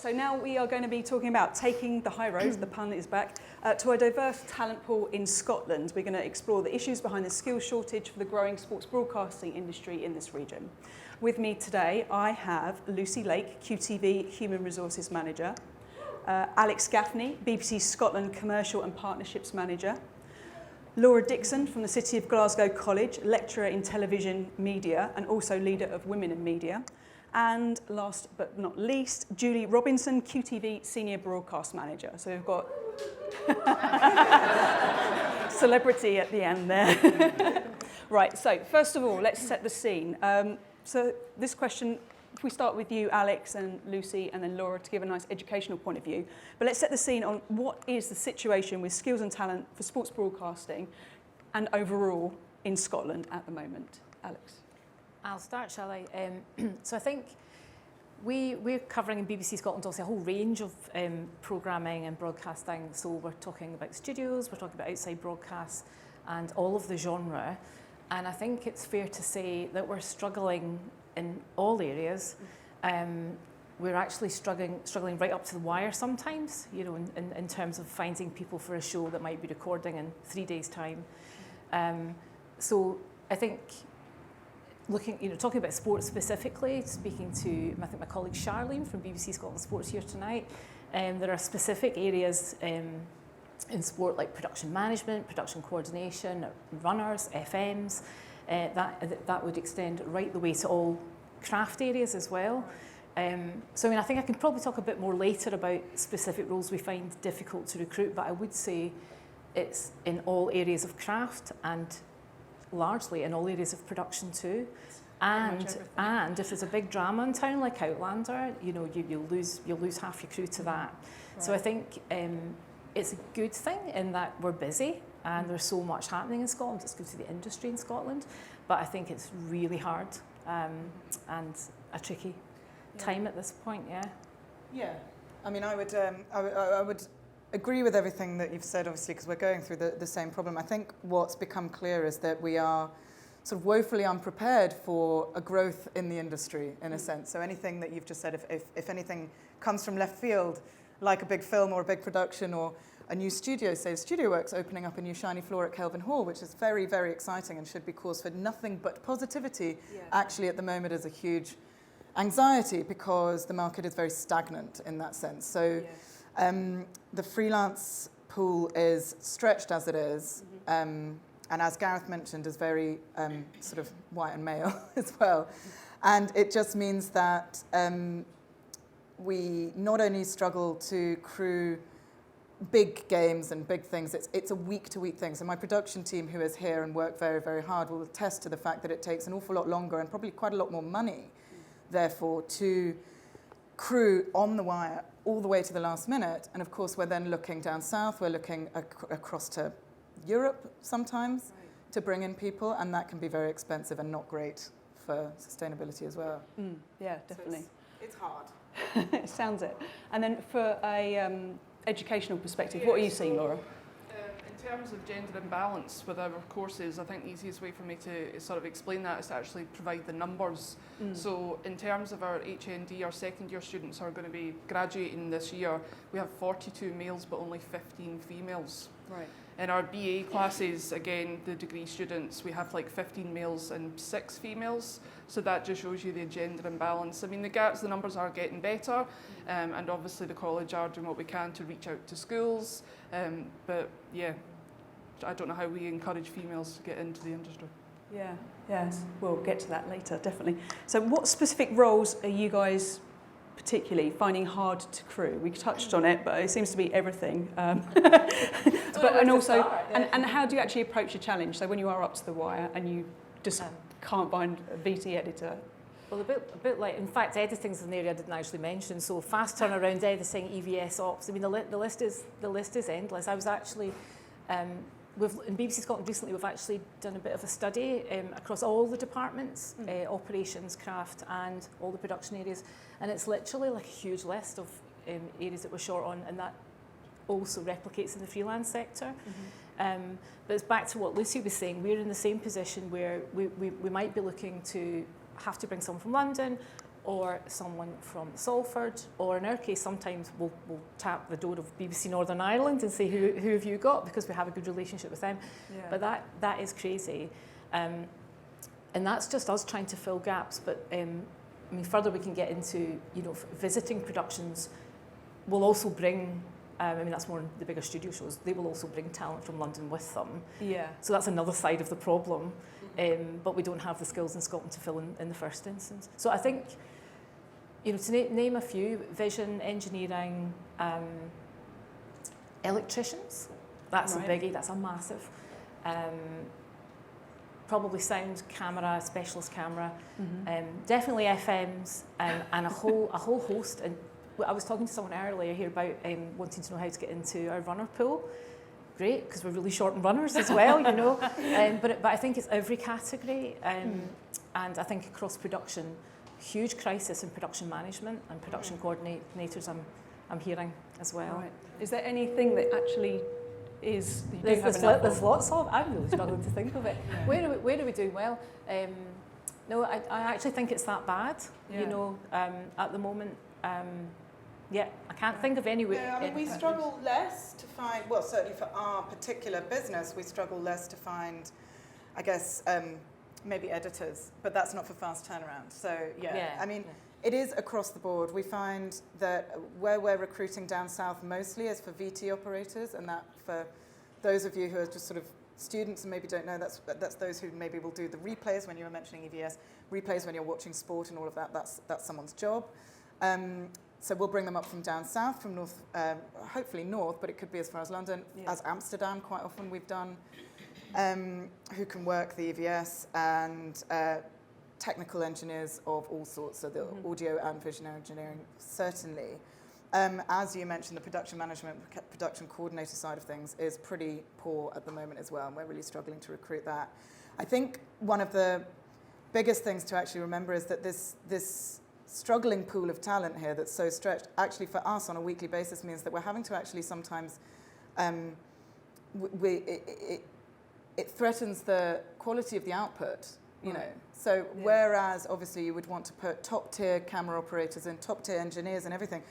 So now we are going to be talking about taking the high road, the pun is back, to a diverse talent pool in Scotland. We're going to explore the issues behind the skills shortage for the growing sports broadcasting industry in this region. With me today, I have Lucy Lake, QTV Human Resources Manager, Alex Gaffney, BBC Scotland Commercial and Partnerships Manager, Laura Dickson from the City of Glasgow College, lecturer in television media and also leader of Women in Media. And last but not least, Julie Robinson, QTV Senior Broadcast Manager. So we've got celebrity at the end there. Right, so first of all, let's set the scene. So this question, if we start with you, Alex, and Lucy, and then Laura to give a nice educational point of view. But let's set the scene on what is the situation with skills and talent for sports broadcasting and overall in Scotland at the moment. Alex. I'll start, shall I? So I think we're covering in BBC Scotland also a whole range of programming and broadcasting. So we're talking about studios, we're talking about outside broadcasts and all of the genre. And I think it's fair to say that we're struggling in all areas. We're actually struggling right up to the wire sometimes, you know, in terms of finding people for a show that might be recording in 3 days' time. So I think talking about sports specifically, speaking to I think my colleague Charlene from BBC Scotland Sports here tonight, there are specific areas in sport like production management, production coordination, runners, FMs, that would extend right the way to all craft areas as well. So I mean, I think I can probably talk a bit more later about specific roles we find difficult to recruit, but I would say it's in all areas of craft and largely in all areas of production too. And if there's a big drama in town like Outlander, you know, you'll lose half your crew to that. Right. So I think it's a good thing in that we're busy and there's so much happening in Scotland. It's good for the industry in Scotland, but I think it's really hard and a tricky time at this point. Yeah. I mean, I would agree with everything that you've said, obviously, because we're going through the same problem. I think what's become clear is that we are sort of woefully unprepared for a growth in the industry, in a sense. So anything that you've just said, if anything comes from left field, like a big film or a big production or a new studio, say StudioWorks opening up a new shiny floor at Kelvin Hall, which is very, very exciting and should be cause for nothing but positivity, actually at the moment is a huge anxiety because the market is very stagnant in that sense. So. The freelance pool is stretched as it is, and as Gareth mentioned, is very sort of white and male as well. And it just means that we not only struggle to crew big games and big things, it's a week-to-week thing. So my production team, who is here and work very, very hard, will attest to the fact that it takes an awful lot longer and probably quite a lot more money, therefore, to crew on the wire all the way to the last minute. And of course, we're then looking down south, we're looking across to Europe sometimes to bring in people, and that can be very expensive and not great for sustainability as well. Yeah, definitely. So it's hard. It sounds it. And then for a educational perspective, what are you seeing, Laura? In terms of gender imbalance with our courses, I think the easiest way for me to sort of explain that is to actually provide the numbers. So in terms of our HND, our second year students are going to be graduating this year, we have 42 males but only 15 females. Right. In our BA classes, again, the degree students, we have like 15 males and 6 females. So that just shows you the gender imbalance. I mean, the numbers are getting better, and obviously the college are doing what we can to reach out to schools. But yeah, I don't know how we encourage females to get into the industry. Yeah, yes, we'll get to that later, definitely. So what specific roles are you guys particularly finding hard to crew? We touched on it, but it seems to be everything. And how do you actually approach a challenge? So when you are up to the wire and you just can't find a VT editor? Well, a bit like, in fact, editing is an area I didn't actually mention. So fast turnaround editing, EVS ops. I mean, the list is endless. I was actually in BBC Scotland recently, we've actually done a bit of a study across all the departments, operations, craft, and all the production areas, and it's literally like a huge list of areas that we're short on, and that also replicates in the freelance sector. But it's back to what Lucy was saying. We're in the same position where we might be looking to have to bring someone from London, or someone from Salford, or in our case, sometimes we'll tap the door of BBC Northern Ireland and say, who have you got? Because we have a good relationship with them. Yeah. But that is crazy. And that's just us trying to fill gaps. But I mean, further we can get into, visiting productions will also bring, I mean, that's more in the bigger studio shows, they will also bring talent from London with them. Yeah. So that's another side of the problem. But we don't have the skills in Scotland to fill in the first instance. So I think, to name a few, vision, engineering, electricians, that's Right. a biggie, that's a massive. Probably sound, camera, specialist camera, definitely FMs, and a whole host. And I was talking to someone earlier here about wanting to know how to get into our runner pool. Great, because we're really short on runners as well, but I think it's every category, and I think across production, huge crisis in production management and production coordinators. I'm hearing as well. Right. Is there anything that actually is? There's lots of. I'm really struggling to think of it. Yeah. Where are we doing well? No, I actually think it's that bad. Yeah. At the moment. Yeah, I can't think of any way. Yeah, I mean, we struggle less to find, well, certainly for our particular business, we struggle less to find, I guess, maybe editors, but that's not for fast turnaround. So, I mean, it is across the board. We find that where we're recruiting down south mostly is for VT operators, and that for those of you who are just sort of students and maybe don't know, that's those who maybe will do the replays when you were mentioning EVS, replays when you're watching sport and all of that, that's someone's job. So we'll bring them up from down south, from north, hopefully north, but it could be as far as London, as Amsterdam quite often we've done, who can work the EVS, and technical engineers of all sorts, so the audio and vision engineering, certainly. As you mentioned, the production management, production coordinator side of things is pretty poor at the moment as well, and we're really struggling to recruit that. I think one of the biggest things to actually remember is that this struggling pool of talent here that's so stretched, actually for us on a weekly basis, means that we're having to actually sometimes, it threatens the quality of the output, you know. So whereas obviously you would want to put top tier camera operators and top tier engineers and everything,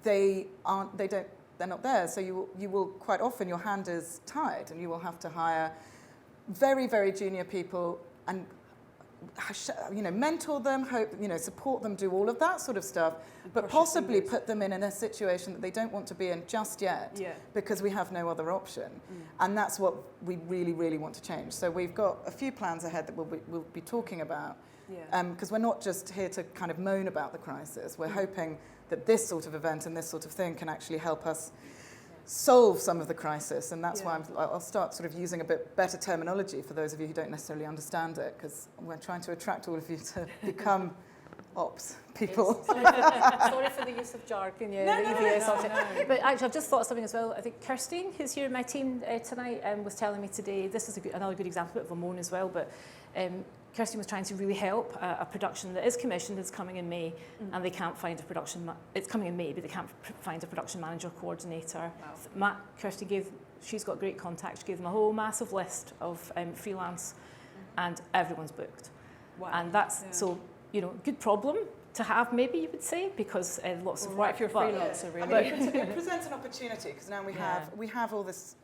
they're not there. So you will quite often, your hand is tied and you will have to hire very, very junior people and mentor them, support them, do all of that sort of stuff, but possibly put them in a situation that they don't want to be in just yet, because we have no other option. And that's what we really, really want to change. So we've got a few plans ahead that we'll be talking about, because we're not just here to kind of moan about the crisis. We're hoping that this sort of event and this sort of thing can actually help us solve some of the crisis, and that's why I'll start sort of using a bit better terminology for those of you who don't necessarily understand it, because we're trying to attract all of you to become ops people. Sorry for the use of jargon, No. But actually, I've just thought of something as well. I think Kirsty, who's here in my team tonight, was telling me today, this is another good example of a moan as well, but Kirsty was trying to really help a production that is commissioned, is coming in May, and they can't find a production, it's coming in May, but they can't find a production manager coordinator. Wow. She's got great contacts, she gave them a whole massive list of freelance, and everyone's booked. Wow. And that's, so, good problem to have, maybe you would say, because lots of work. If you're a freelancer, really. I mean, it presents an opportunity, because now we have all this,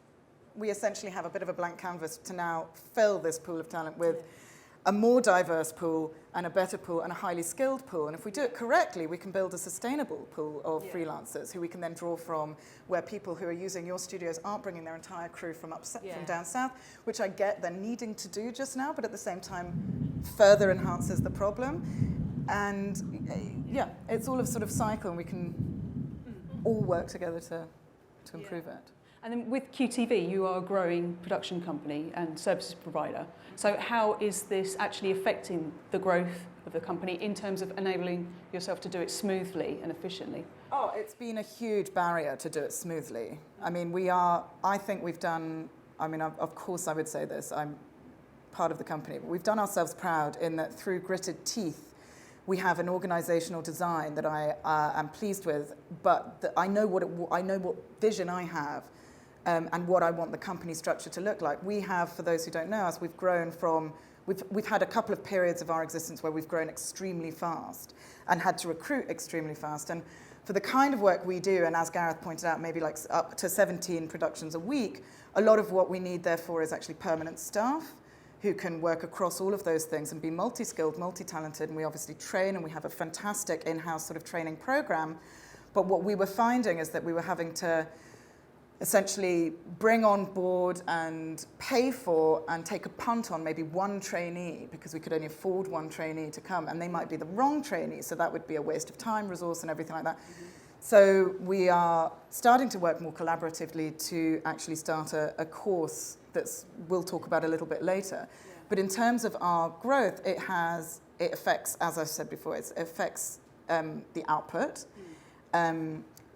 we essentially have a bit of a blank canvas to now fill this pool of talent with a more diverse pool and a better pool and a highly skilled pool. And if we do it correctly, we can build a sustainable pool of freelancers who we can then draw from, where people who are using your studios aren't bringing their entire crew from down south, which I get they're needing to do just now, but at the same time further enhances the problem. And it's all a sort of cycle, and we can all work together to improve it. And then with QTV, you are a growing production company and services provider. So how is this actually affecting the growth of the company in terms of enabling yourself to do it smoothly and efficiently? Oh, it's been a huge barrier to do it smoothly. I mean, of course I would say this, I'm part of the company, but we've done ourselves proud in that through gritted teeth, we have an organisational design that I am pleased with, but I know what vision I have. And what I want the company structure to look like. We have, for those who don't know us, we've grown from we've had a couple of periods of our existence where we've grown extremely fast and had to recruit extremely fast. And for the kind of work we do, and as Gareth pointed out, maybe like up to 17 productions a week, a lot of what we need, therefore, is actually permanent staff who can work across all of those things and be multi-skilled, multi-talented, and we obviously train, and we have a fantastic in-house sort of training program. But what we were finding is that we were having to essentially bring on board and pay for and take a punt on maybe one trainee, because we could only afford one trainee to come, and they might be the wrong trainee, so that would be a waste of time, resource, and everything like that. So we are starting to work more collaboratively to actually start a course we'll talk about a little bit later. Yeah. But in terms of our growth, it affects, as I said before, it affects the output.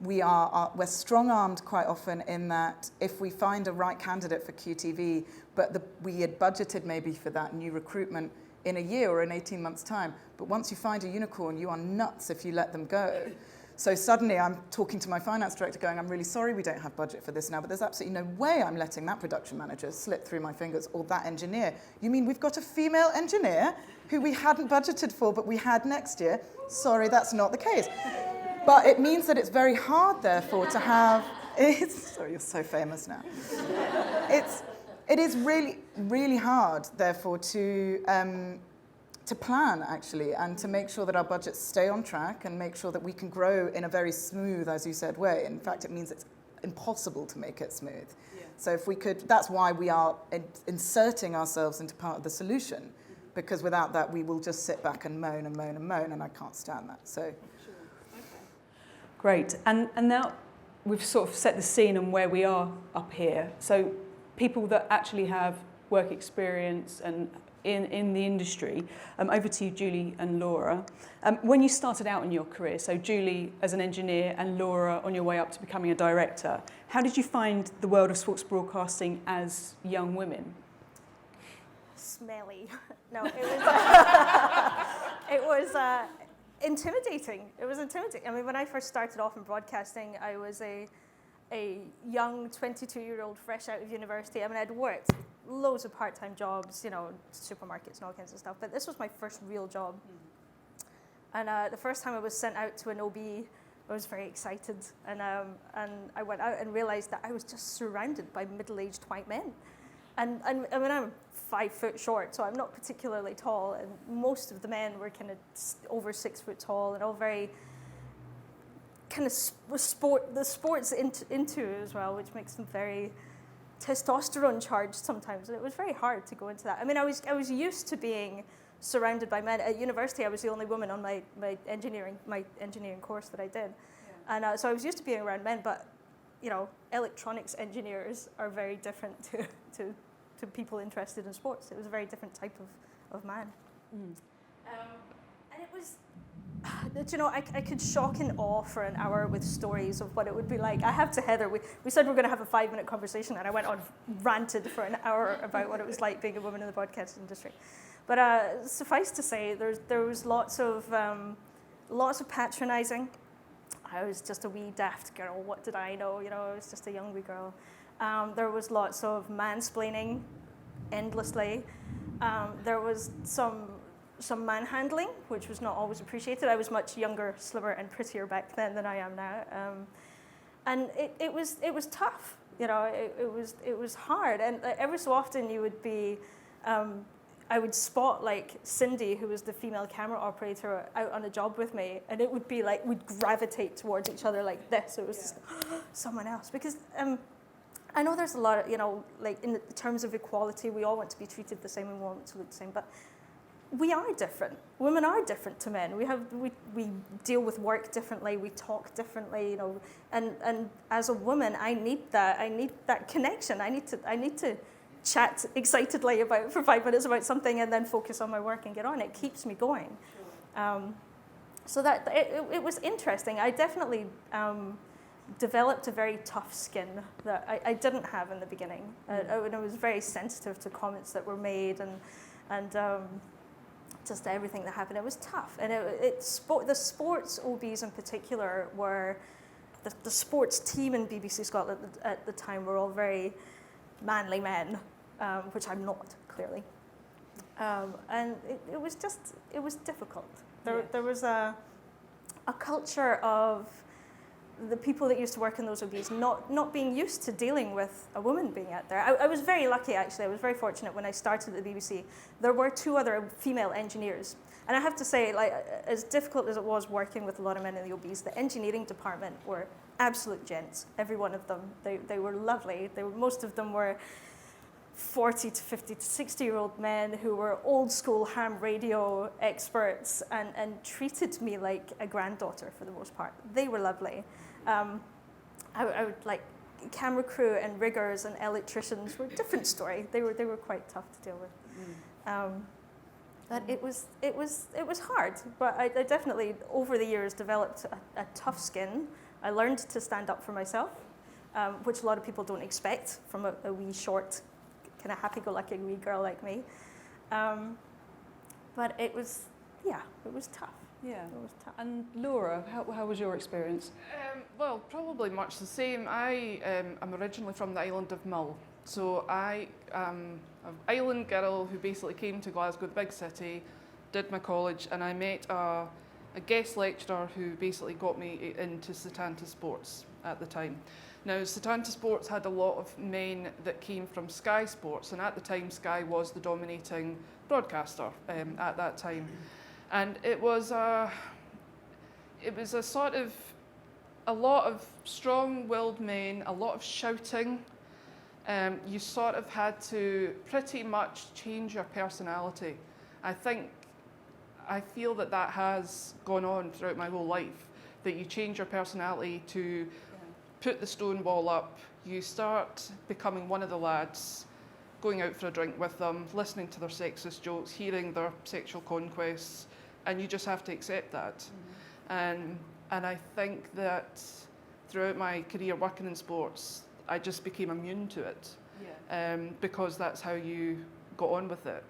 We're strong-armed quite often in that if we find a right candidate for QTV, but we had budgeted maybe for that new recruitment in a year or in 18 months' time, but once you find a unicorn, you are nuts if you let them go. So suddenly I'm talking to my finance director going, I'm really sorry we don't have budget for this now, but there's absolutely no way I'm letting that production manager slip through my fingers, or that engineer. You mean we've got a female engineer who we hadn't budgeted for, but we had next year? Sorry, that's not the case. But it means that it's very hard, therefore, to have... Sorry, you're so famous now. It is really, really hard, therefore, to plan, actually, and to make sure that our budgets stay on track and make sure that we can grow in a very smooth, as you said, way. In fact, it means it's impossible to make it smooth. Yeah. So if we could, that's why we are inserting ourselves into part of the solution, because without that, we will just sit back and moan and moan and moan, and I can't stand that. So, sure. Okay. Great. And now we've sort of set the scene on where we are up here. So people that actually have work experience and in the industry. Over to you, Julie and Laura. When you started out in your career, so Julie as an engineer and Laura on your way up to becoming a director, how did you find the world of sports broadcasting as young women? Smelly. No, it was intimidating. It was intimidating. I mean, when I first started off in broadcasting, I was a young 22-year-old fresh out of university. I mean, I'd worked loads of part-time jobs, supermarkets and all kinds of stuff, but this was my first real job. And the first time I was sent out to an OB, I was very excited, and I went out and realized that I was just surrounded by middle-aged white men. And I mean, I'm 5 foot short, so I'm not particularly tall, and most of the men were kind of over 6 foot tall and all very kind of sports into as well, which makes them very testosterone charged sometimes, and it was very hard to go into that. I mean, I was used to being surrounded by men. At university, I was the only woman on my engineering course that I did, yeah. And so I was used to being around men. But electronics engineers are very different to people interested in sports. It was a very different type of man. And it was, I could shock and awe for an hour with stories of what it would be like. I have to Heather, we said we're going to have a 5-minute conversation, and I went on ranted for an hour about what it was like being a woman in the broadcast industry. But suffice to say, there was lots of patronising. I was just a wee daft girl. What did I know? I was just a young wee girl. There was lots of mansplaining endlessly. There was some manhandling, which was not always appreciated. I was much younger, slimmer, and prettier back then than I am now, and it was tough. It was hard, and every so often you would be. I would spot like Cindy, who was the female camera operator, out on a job with me, and it would be like we'd gravitate towards each other like this. It was just someone else, because I know there's a lot of like in terms of equality, we all want to be treated the same and we want to look the same, but we are different. Women are different to men. We deal with work differently. We talk differently. And as a woman, I need that connection. I need to chat excitedly for 5 minutes about something and then focus on my work and get on. It keeps me going. So that it was interesting. I definitely developed a very tough skin that I didn't have in the beginning. I was very sensitive to comments that were made and just everything that happened. It was tough, and the sports OBs in particular were the sports team in BBC Scotland at the time were all very manly men, which I'm not, clearly. And it was difficult. Yeah. There was a culture of the people that used to work in those OBs not being used to dealing with a woman being out there. I was very lucky, actually. I was very fortunate when I started at the BBC. There were 2 other female engineers. And I have to say, like, as difficult as it was working with a lot of men in the OBs, the engineering department were absolute gents, every one of them. They were lovely. Most of them were 40 to 50 to 60-year-old men who were old school ham radio experts and treated me like a granddaughter for the most part. They were lovely. I would like camera crew and riggers and electricians were a different story. They were quite tough to deal with. But it was hard. But I definitely over the years developed a tough skin. I learned to stand up for myself, which a lot of people don't expect from a wee short, kind of happy-go-lucky wee girl like me. But it was tough. Yeah. It was tough. And Laura, how was your experience? Well, probably much the same. I am originally from the island of Mull. So I am an island girl who basically came to Glasgow, the big city, did my college, and I met a guest lecturer who basically got me into Setanta Sports at the time. Now, Setanta Sports had a lot of men that came from Sky Sports, and at the time Sky was the dominating broadcaster at that time. And it was a sort of a lot of strong-willed men, a lot of shouting. You sort of had to pretty much change your personality. I feel that has gone on throughout my whole life, that you change your personality to put the stone wall up. You start becoming one of the lads, going out for a drink with them, listening to their sexist jokes, hearing their sexual conquests, and you just have to accept that. And I think that throughout my career working in sports, I just became immune to it, because that's how you got on with it.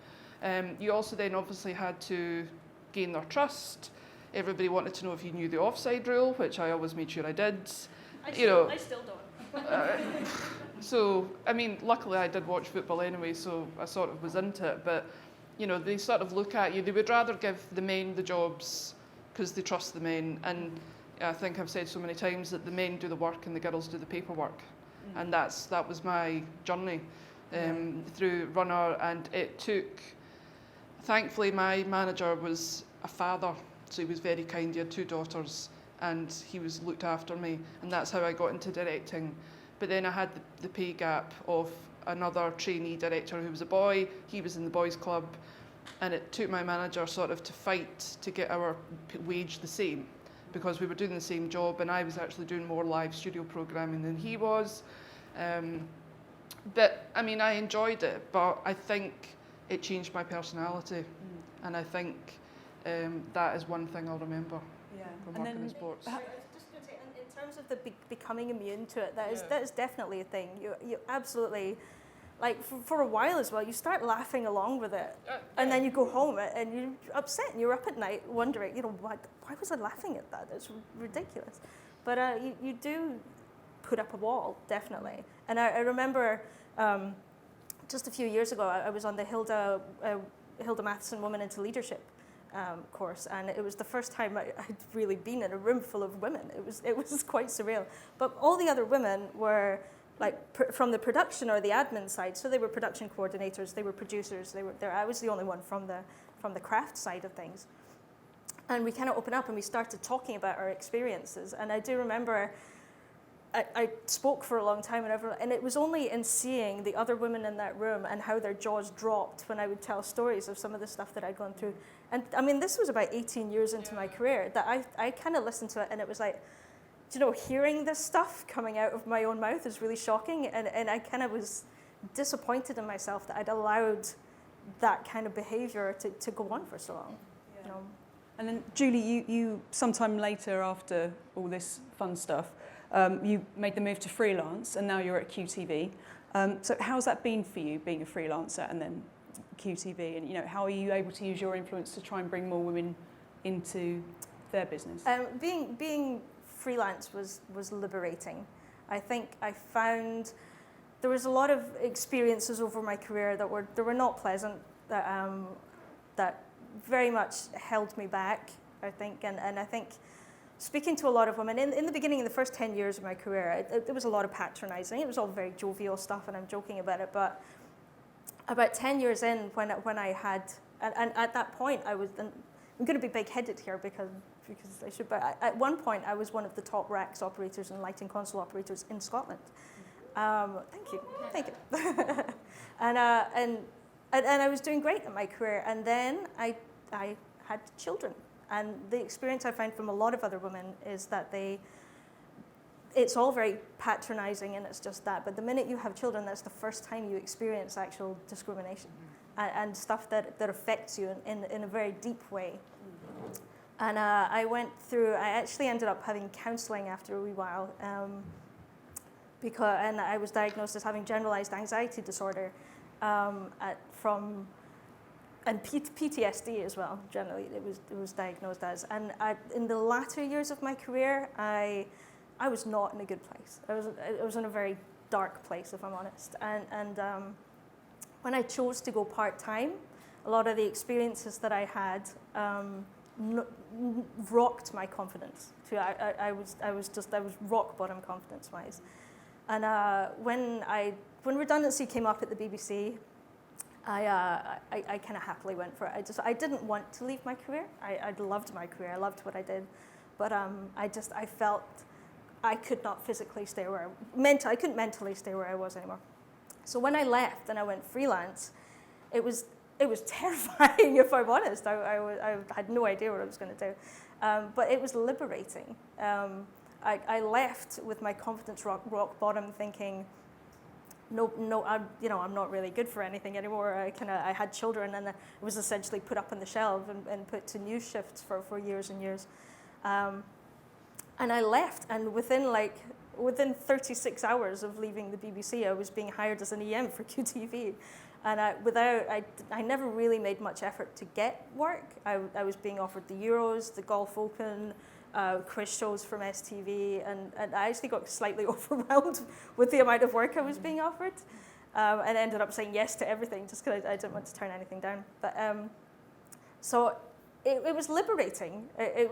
You also then obviously had to gain their trust. Everybody wanted to know if you knew the offside rule, which I always made sure I did. I still don't. So, I mean, luckily I did watch football anyway, so I sort of was into it. But, you know, they sort of look at you. They would rather give the men the jobs because they trust the men. And I think I've said so many times that the men do the work and the girls do the paperwork. And that was my journey through runner. And it took, thankfully, my manager was a father, so he was very kind. He had 2 daughters, and he was looked after me, and that's how I got into directing. But then I had the pay gap of another trainee director who was a boy. He was in the boys' club, and it took my manager sort of to fight to get our wage the same, because we were doing the same job, and I was actually doing more live studio programming than he was. But I mean, I enjoyed it, but I think it changed my personality, and I think that is one thing I'll remember from working in sports. I was just going to say, in terms of the becoming immune to it, that is definitely a thing. You absolutely, like for a while as well, you start laughing along with it, and then you go home and you're upset and you're up at night wondering, why was I laughing at that? It's ridiculous. But you do put up a wall, definitely. And I remember just a few years ago, I was on the Hilda Matheson Women into Leadership course, and it was the first time I'd really been in a room full of women. It was quite surreal. But all the other women were like from the production or the admin side, so they were production coordinators, they were producers, I was the only one from the craft side of things. And we kind of opened up and we started talking about our experiences. And I do remember I spoke for a long time, and it was only in seeing the other women in that room and how their jaws dropped when I would tell stories of some of the stuff that I'd gone through. And I mean, this was about 18 years into my career that I kind of listened to it, and it was like, hearing this stuff coming out of my own mouth is really shocking, and I kind of was disappointed in myself that I'd allowed that kind of behaviour to go on for so long. Yeah. And then, Julie, you sometime later after all this fun stuff, you made the move to freelance, and now you're at QTV. So how's that been for you, being a freelancer and then QTV? And how are you able to use your influence to try and bring more women into their business? Being freelance was liberating. I think I found there was a lot of experiences over my career that were not pleasant. that very much held me back, I think. And I think speaking to a lot of women, in the beginning, in the first 10 years of my career, there was a lot of patronizing. It was all very jovial stuff, and I'm joking about it. But about 10 years in, when I had, and at that point, I'm going to be big-headed here because I should, but at one point, I was one of the top racks operators and lighting console operators in Scotland. Thank you. And I was doing great in my career, and then I had children. And the experience I find from a lot of other women is that it's all very patronizing, and it's just that. But the minute you have children, that's the first time you experience actual discrimination and stuff that affects you in a very deep way. And I actually ended up having counselling after a wee while, and I was diagnosed as having generalized anxiety disorder and PTSD as well. Generally, it was diagnosed as. And in the latter years of my career, I was not in a good place. I was in a very dark place, if I'm honest. And when I chose to go part-time, a lot of the experiences that I had rocked my confidence. I was rock bottom confidence-wise. And when redundancy came up at the BBC, I kind of happily went for it. I didn't want to leave my career. I loved my career. I loved what I did, but I felt I could not physically stay where I couldn't mentally stay where I was anymore. So when I left and I went freelance, it was terrifying, if I'm honest. I had no idea what I was going to do, but it was liberating. I left with my confidence rock bottom, thinking, no, I'm not really good for anything anymore. I had children, and I was essentially put up on the shelf and put to news shifts for years and years. And I left, and within 36 hours of leaving the BBC, I was being hired as an EM for QTV. And I never really made much effort to get work. I was being offered the Euros, the Golf Open, quiz shows from STV, and I actually got slightly overwhelmed with the amount of work I was being offered, and ended up saying yes to everything just because I didn't want to turn anything down. But so it was liberating. It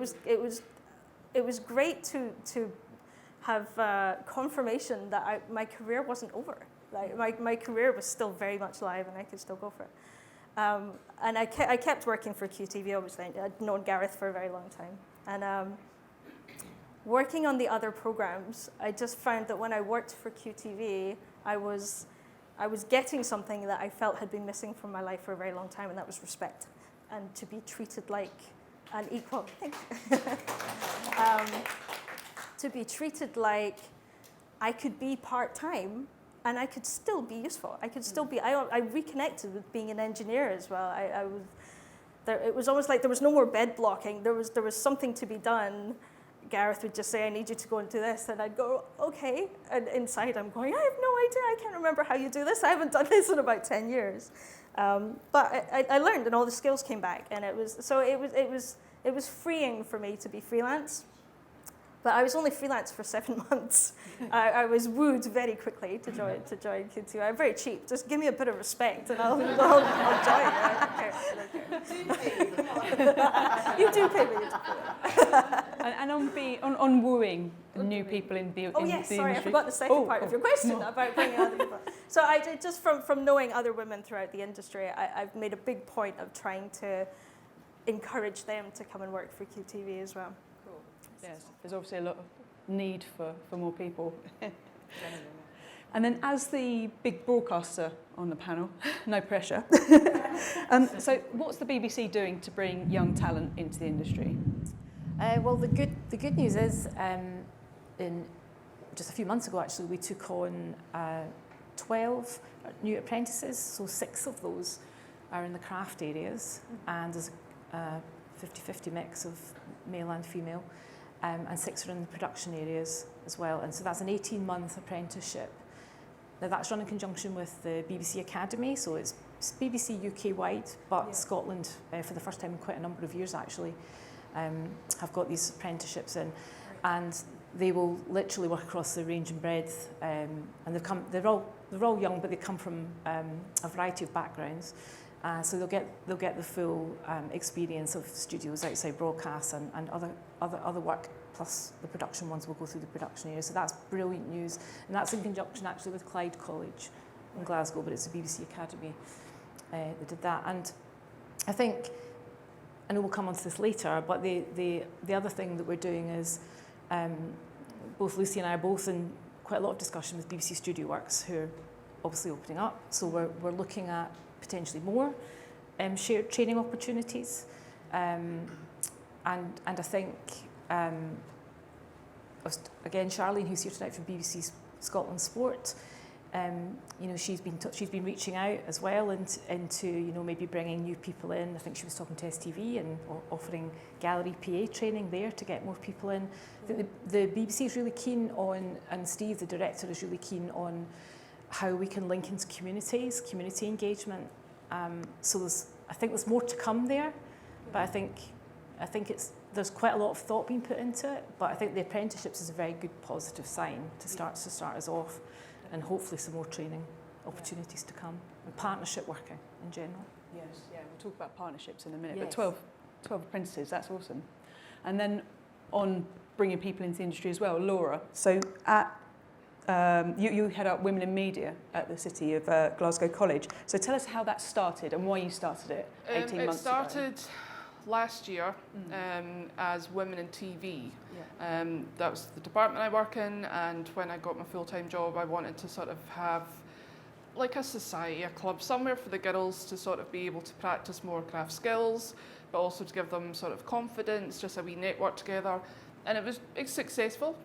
was great to have confirmation that my career wasn't over. Like my career was still very much alive, and I could still go for it. And I kept working for QTV. Obviously, I'd known Gareth for a very long time, and working on the other programs, I just found that when I worked for QTV, I was getting something that I felt had been missing from my life for a very long time, and that was respect, and to be treated like an equal. To be treated like I could be part-time and I could still be useful. I could still be. I reconnected with being an engineer as well. It was almost like there was no more bed blocking. There was something to be done. Gareth would just say, "I need you to go and do this," and I'd go, "Okay." And inside, I'm going, "I have no idea. I can't remember how you do this. I haven't done this in about 10 years." But I learned, and all the skills came back, and it was freeing for me to be freelance. But I was only freelance for 7 months. I was wooed very quickly to join QTV. I'm very cheap. Just give me a bit of respect, and I'll join. I don't care. You do pay me. And on wooing new people in the Oh yes, sorry, I forgot the second part of your question about bringing other people. So I did, just from knowing other women throughout the industry, I've made a big point of trying to encourage them to come and work for QTV as well. Yes, there's obviously a lot of need for more people. And then as the big broadcaster on the panel, no pressure. So what's the BBC doing to bring young talent into the industry? Well, the good news is, in just a few months ago, actually, we took on 12 new apprentices. So 6 of those are in the craft areas, and there's a 50-50 mix of male and female. And 6 are in the production areas as well. And so that's an 18-month apprenticeship. Now that's run in conjunction with the BBC Academy, so it's BBC UK-wide, but Scotland, for the first time in quite a number of years actually, have got these apprenticeships in. And they will literally work across the range and breadth. And they're all young, but they come from a variety of backgrounds. So they'll get the full experience of studios outside broadcast and other work, plus the production ones will go through the production area. So that's brilliant news, and that's in conjunction actually with Clyde College in Glasgow, but it's the BBC Academy that did that. And I think, I know we'll come on to this later, but the other thing that we're doing is both Lucy and I are both in quite a lot of discussion with BBC Studio Works, who are obviously opening up. So we're looking at potentially more shared training opportunities. And I think, again, Charlene, who's here tonight from BBC Scotland Sport, you know, she's been reaching out as well into you know, maybe bringing new people in. I think she was talking to STV and offering gallery PA training there to get more people in. I think the BBC is really keen on, and Steve, the director, is really keen on how we can link into communities, community engagement. So I think there's more to come there, but I think there's quite a lot of thought being put into it. But I think the apprenticeships is a very good positive sign to start us off, and hopefully some more training opportunities to come, and partnership working in general. Yes, yeah, we'll talk about partnerships in a minute, Yes. but 12 apprentices, that's awesome. And then on bringing people into the industry as well, Laura, so you head up Women in Media at the City of Glasgow College. So tell us how that started and why you started it 18 months ago. It started last year as Women in TV. Yeah. That was the department I work in, and when I got my full-time job, I wanted to sort of have like a society, a club, somewhere for the girls to sort of be able to practice more craft skills, but also to give them sort of confidence, just a wee network together. And it's successful.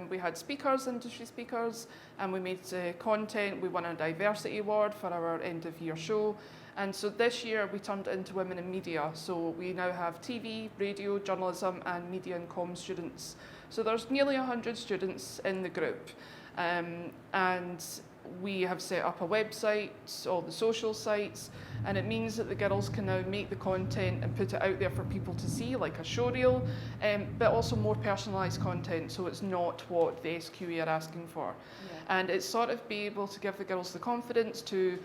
We had speakers, industry speakers, and we made content. We won a diversity award for our end of year show. And so this year we turned it into Women in Media. So we now have TV, radio, journalism and media and comm students. So there's nearly 100 students in the group. And we have set up a website, all the social sites, and it means that the girls can now make the content and put it out there for people to see, like a showreel, but also more personalised content, so it's not what the SQE are asking for. Yeah. And it's sort of be able to give the girls the confidence to,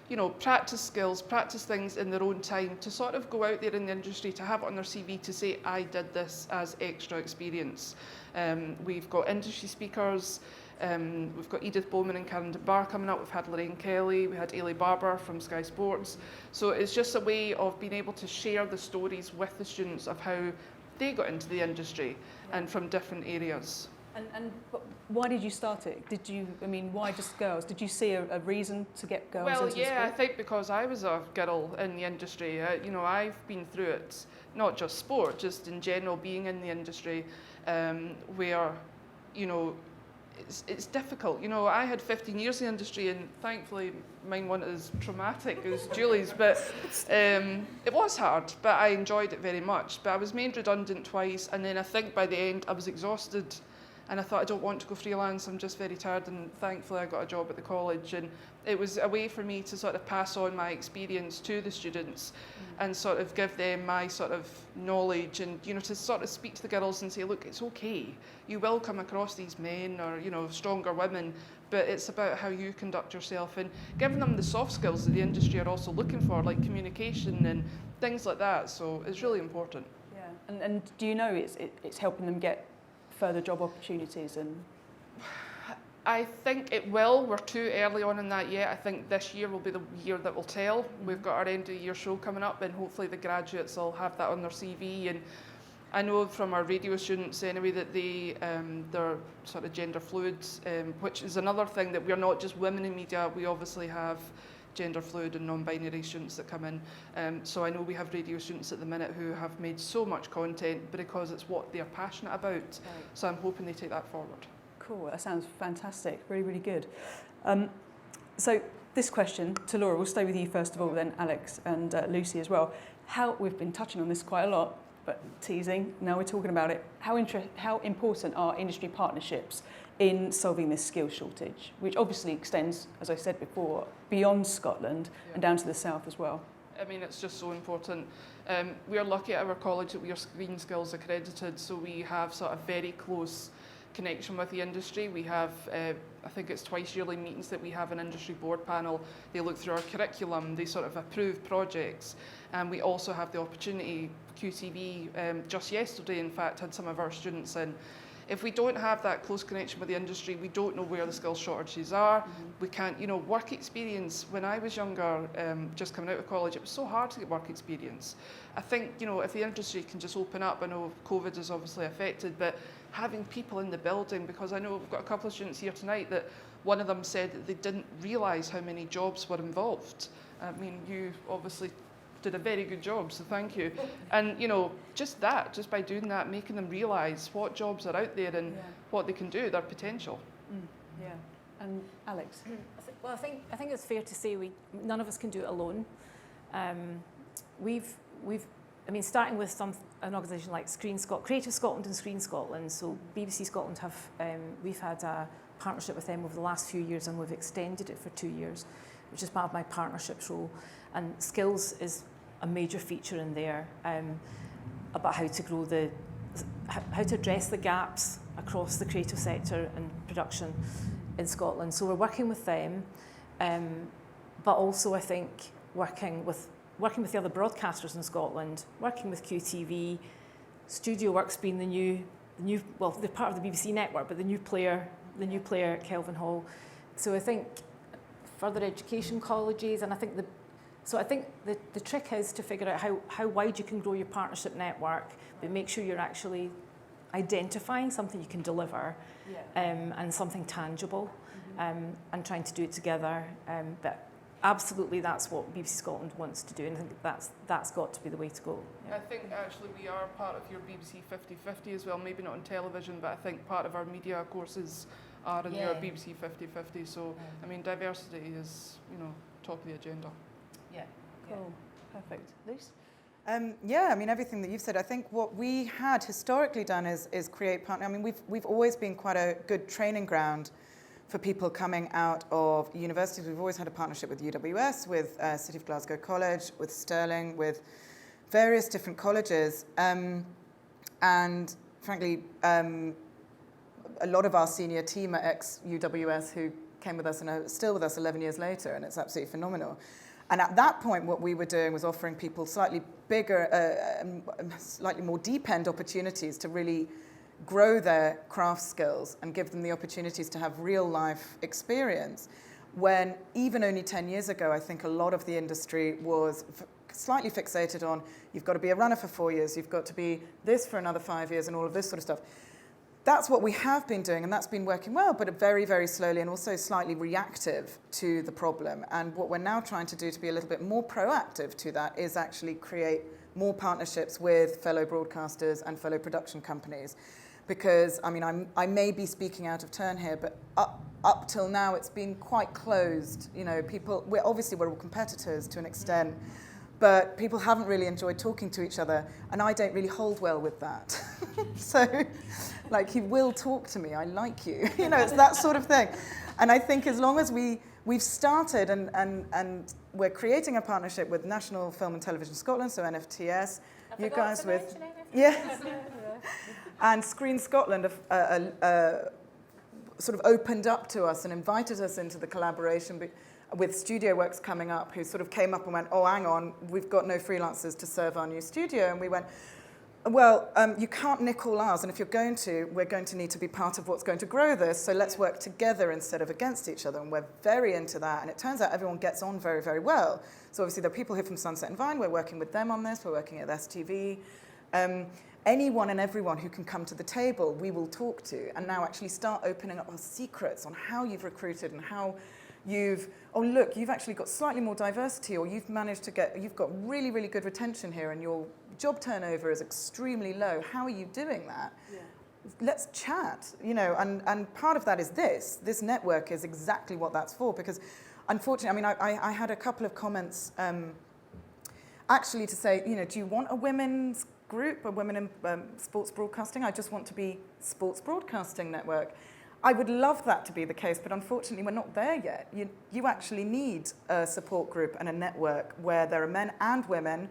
you know, practice skills, practice things in their own time, to sort of go out there in the industry, to have it on their CV, to say, I did this as extra experience. We've got industry speakers. We've got Edith Bowman and Karen DeBar coming up. We've had Lorraine Kelly. We had Ailey Barber from Sky Sports. So it's just a way of being able to share the stories with the students of how they got into the industry and from different areas. And why did you start it? Why just girls? Did you see a reason to get girls into the sport? Well, yeah, I think because I was a girl in the industry. You know, I've been through it, not just sport, just in general, being in the industry, where, you know, it's difficult. You know, I had 15 years in the industry, and thankfully mine wasn't as traumatic as Julie's, but it was hard, but I enjoyed it very much. But I was made redundant twice, and then I think by the end I was exhausted, and I thought, I don't want to go freelance, I'm just very tired, and thankfully I got a job at the college, and it was a way for me to sort of pass on my experience to the students and sort of give them my sort of knowledge, and, you know, to sort of speak to the girls and say, look, it's okay. You will come across these men or, you know, stronger women, but it's about how you conduct yourself, and giving them the soft skills that the industry are also looking for, like communication and things like that. So it's really important. Yeah. And do you know it's helping them get further job opportunities? And I think it will. We're too early on in that yet. I think this year will be the year that will tell. We've got our end of the year show coming up, and hopefully the graduates will have that on their CV. And I know from our radio students anyway that they're sort of gender fluid, which is another thing, that we're not just women in media. We obviously have gender fluid and non-binary students that come in. So I know we have radio students at the minute who have made so much content because it's what they're passionate about. Right. So I'm hoping they take that forward. Cool, that sounds fantastic, really, really good. So this question to Laura, we'll stay with you first of all, then Alex and Lucy as well. We've been touching on this quite a lot, but teasing, now we're talking about it. How important are industry partnerships in solving this skill shortage, which obviously extends, as I said before, beyond Scotland and down to the south as well? I mean, it's just so important. We are lucky at our college that we are Screen Skills accredited, so we have sort of very close connection with the industry. We have, I think it's twice yearly meetings that we have an industry board panel. They look through our curriculum, they sort of approve projects, and we also have the opportunity, QTV just yesterday in fact had some of our students in. If we don't have that close connection with the industry, we don't know where the skills shortages are. We can't, you know, work experience. When I was younger, just coming out of college, it was so hard to get work experience. I think, you know, if the industry can just open up, I know COVID is obviously affected, but having people in the building, because I know we've got a couple of students here tonight that one of them said that they didn't realise how many jobs were involved. I mean, you obviously did a very good job, so thank you. And you know, just by doing that, making them realise what jobs are out there and what they can do, their potential. Yeah. And Alex? Well, I think it's fair to say none of us can do it alone. I mean, starting with an organisation like Creative Scotland and Screen Scotland. So BBC Scotland we've had a partnership with them over the last few years, and we've extended it for 2 years, which is part of my partnerships role. And skills is a major feature in there, about how to grow how to address the gaps across the creative sector and production in Scotland. So we're working with them, but also I think working with the other broadcasters in Scotland, working with QTV, Studio Works being the new well, they're part of the BBC network, but the new player at Kelvin Hall. So I think further education colleges, and I think the trick is to figure out how wide you can grow your partnership network, but make sure you're actually identifying something you can deliver, and something tangible, and trying to do it together. But absolutely, that's what BBC Scotland wants to do, and I think that's got to be the way to go. I think actually we are part of your BBC 50/50 as well, maybe not on television, but I think part of our media courses are in your BBC 50/50. So, I mean, diversity is, you know, top of the agenda. Yeah. Cool. Perfect. Lise? Yeah, I mean, everything that you've said. I think what we had historically done is create partner. I mean, we've always been quite a good training ground for people coming out of universities. We've always had a partnership with UWS, with City of Glasgow College, with Stirling, with various different colleges. And frankly, a lot of our senior team are ex-UWS who came with us and are still with us 11 years later, and it's absolutely phenomenal. And at that point, what we were doing was offering people slightly bigger, slightly more deep-end opportunities to really grow their craft skills and give them the opportunities to have real-life experience. When even only 10 years ago, I think a lot of the industry was slightly fixated on, you've got to be a runner for 4 years, you've got to be this for another 5 years, and all of this sort of stuff. That's what we have been doing, and that's been working well, but very, very slowly and also slightly reactive to the problem. And what we're now trying to do to be a little bit more proactive to that is actually create more partnerships with fellow broadcasters and fellow production companies. Because, I mean, I may be speaking out of turn here, but up till now it's been quite closed. You know, we're all competitors to an extent, but people haven't really enjoyed talking to each other, and I don't really hold well with that. So, like, you will talk to me, I like you. You know, it's that sort of thing. And I think as long as we've started and we're creating a partnership with National Film and Television Scotland, so NFTS, you guys with... Yes. And Screen Scotland have sort of opened up to us and invited us into the collaboration with Studio Works coming up, who sort of came up and went, oh, hang on, we've got no freelancers to serve our new studio. And we went, well, you can't nick all ours, and if we're going to need to be part of what's going to grow this, so let's work together instead of against each other, and we're very into that, and it turns out everyone gets on very, very well. So obviously there are people here from Sunset and Vine, we're working with them on this, we're working at STV. Anyone and everyone who can come to the table, we will talk to, and now actually start opening up our secrets on how you've recruited and how you've actually got slightly more diversity, or you've got really, really good retention here, and your job turnover is extremely low. How are you doing that? Yeah. Let's chat, you know, and part of that is this network is exactly what that's for, because unfortunately, I mean, I had a couple of comments actually to say, you know, do you want a women's group, a women in sports broadcasting? I just want to be sports broadcasting network. I would love that to be the case, but unfortunately we're not there yet. You actually need a support group and a network where there are men and women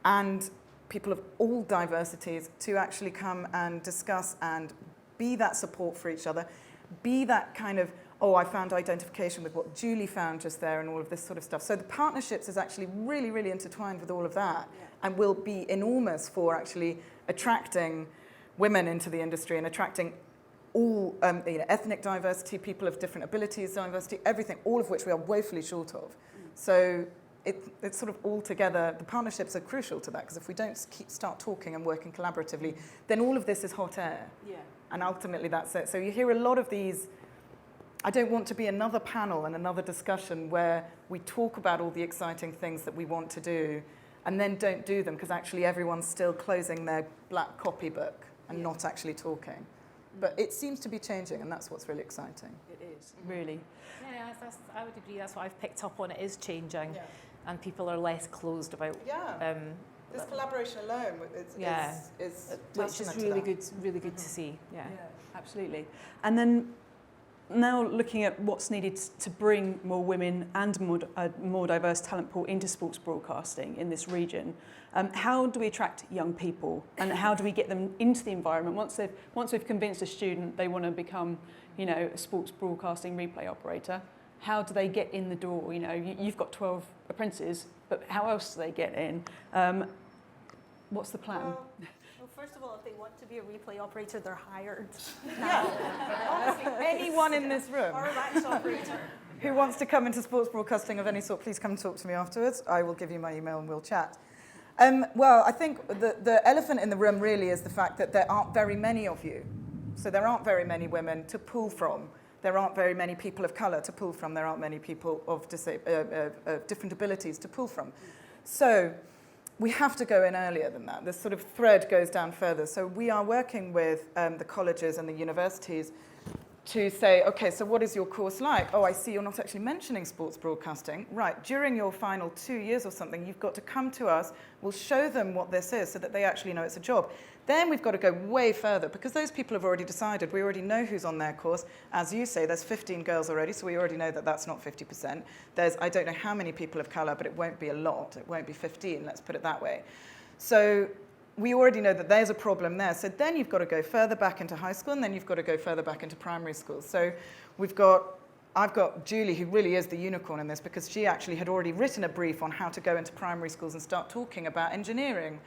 and people of all diversities to actually come and discuss and be that support for each other, be that kind of, oh, I found identification with what Julie found just there and all of this sort of stuff. So the partnerships is actually really, really intertwined with all of that and will be enormous for actually attracting women into the industry and attracting all ethnic diversity, people of different abilities, diversity, everything, all of which we are woefully short of. So it's sort of all together, the partnerships are crucial to that, because if we don't start talking and working collaboratively, then all of this is hot air. Yeah. And ultimately that's it. So you hear a lot of these, I don't want to be another panel and another discussion where we talk about all the exciting things that we want to do and then don't do them, because actually everyone's still closing their black copybook and not actually talking. But it seems to be changing, and that's what's really exciting. It is, really. Yeah, I would agree. That's what I've picked up on. It is changing, and people are less closed about. Yeah. This collaboration alone is which is really good to see. Yeah, absolutely. And then now looking at what's needed to bring more women and more diverse talent pool into sports broadcasting in this region. How do we attract young people, and how do we get them into the environment once we've convinced a student they want to become, a sports broadcasting replay operator? How do they get in the door? You've got 12 apprentices, but how else do they get in? What's the plan? Well, first of all, if they want to be a replay operator, they're hired. Honestly, anyone in this room Or a match operator. who wants to come into sports broadcasting of any sort, please come and talk to me afterwards. I will give you my email and we'll chat. Well, I think the elephant in the room really is the fact that there aren't very many of you. So there aren't very many women to pull from. There aren't very many people of colour to pull from. There aren't many people of different abilities to pull from. So we have to go in earlier than that. This sort of thread goes down further. So we are working with the colleges and the universities to say, okay, so what is your course like? Oh, I see you're not actually mentioning sports broadcasting. Right, during your final 2 years or something, you've got to come to us. We'll show them what this is so that they actually know it's a job. Then we've got to go way further, because those people have already decided. We already know who's on their course. As you say, there's 15 girls already, so we already know that that's not 50%. There's, I don't know how many people of colour, but it won't be a lot. It won't be 15, let's put it that way. So we already know that there's a problem there. So then you've got to go further back into high school, and then you've got to go further back into primary school. So I've got Julie, who really is the unicorn in this, because she actually had already written a brief on how to go into primary schools and start talking about engineering.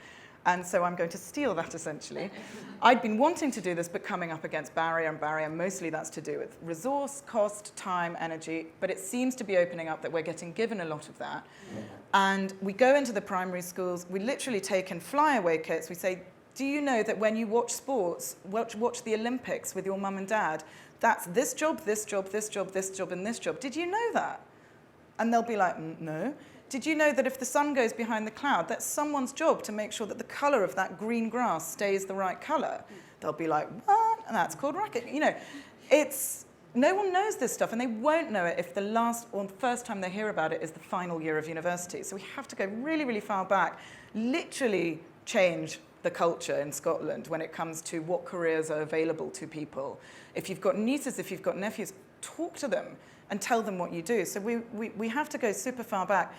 And so I'm going to steal that, essentially. I'd been wanting to do this, but coming up against barrier, mostly that's to do with resource, cost, time, energy, but it seems to be opening up that we're getting given a lot of that. And we go into the primary schools, we literally take in flyaway kits, we say, do you know that when you watch sports, watch the Olympics with your mum and dad, that's this job, this job, this job, this job, and this job. Did you know that? And they'll be like, no. Did you know that if the sun goes behind the cloud, that's someone's job to make sure that the colour of that green grass stays the right colour? They'll be like, what? And that's called racket. No one knows this stuff, and they won't know it if the first time they hear about it is the final year of university. So we have to go really, really far back, literally change the culture in Scotland when it comes to what careers are available to people. If you've got nieces, if you've got nephews, talk to them and tell them what you do. So we have to go super far back.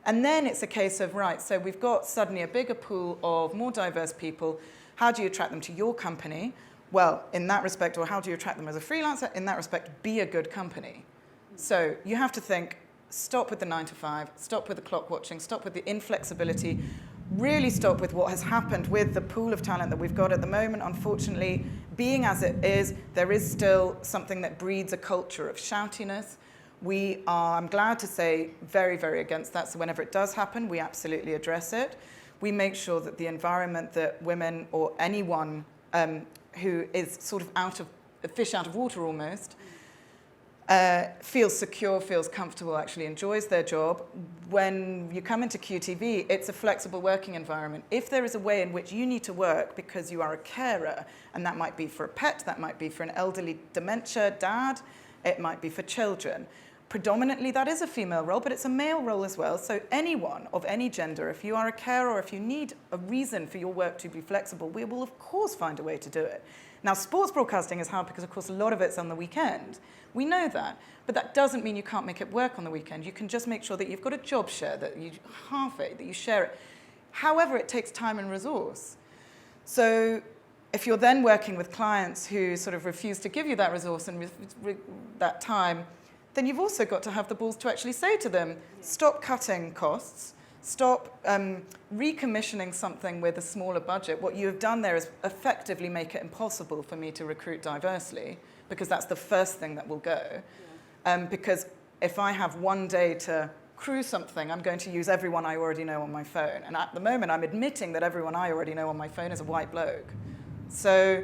And then it's a case of, right, so we've got suddenly a bigger pool of more diverse people. How do you attract them to your company? Well, in that respect, or how do you attract them as a freelancer? In that respect, be a good company. So you have to think, stop with the 9 to 5, stop with the clock watching, stop with the inflexibility, really stop with what has happened with the pool of talent that we've got at the moment. Unfortunately, being as it is, there is still something that breeds a culture of shoutiness. We are, I'm glad to say, very, very against that. So whenever it does happen, we absolutely address it. We make sure that the environment that women or anyone who is sort of a fish out of water almost, feels secure, feels comfortable, actually enjoys their job. When you come into QTV, it's a flexible working environment. If there is a way in which you need to work because you are a carer, and that might be for a pet, that might be for an elderly dementia dad, it might be for children. Predominantly, that is a female role, but it's a male role as well. So anyone of any gender, if you are a carer or if you need a reason for your work to be flexible, we will, of course, find a way to do it. Now, sports broadcasting is hard because, of course, a lot of it's on the weekend. We know that. But that doesn't mean you can't make it work on the weekend. You can just make sure that you've got a job share, that you half it, that you share it. However, it takes time and resource. So if you're then working with clients who sort of refuse to give you that resource and that time, then you've also got to have the balls to actually say to them, stop cutting costs, stop recommissioning something with a smaller budget. What you have done there is effectively make it impossible for me to recruit diversely, because that's the first thing that will go. Because if I have one day to crew something, I'm going to use everyone I already know on my phone. And at the moment, I'm admitting that everyone I already know on my phone is a white bloke. So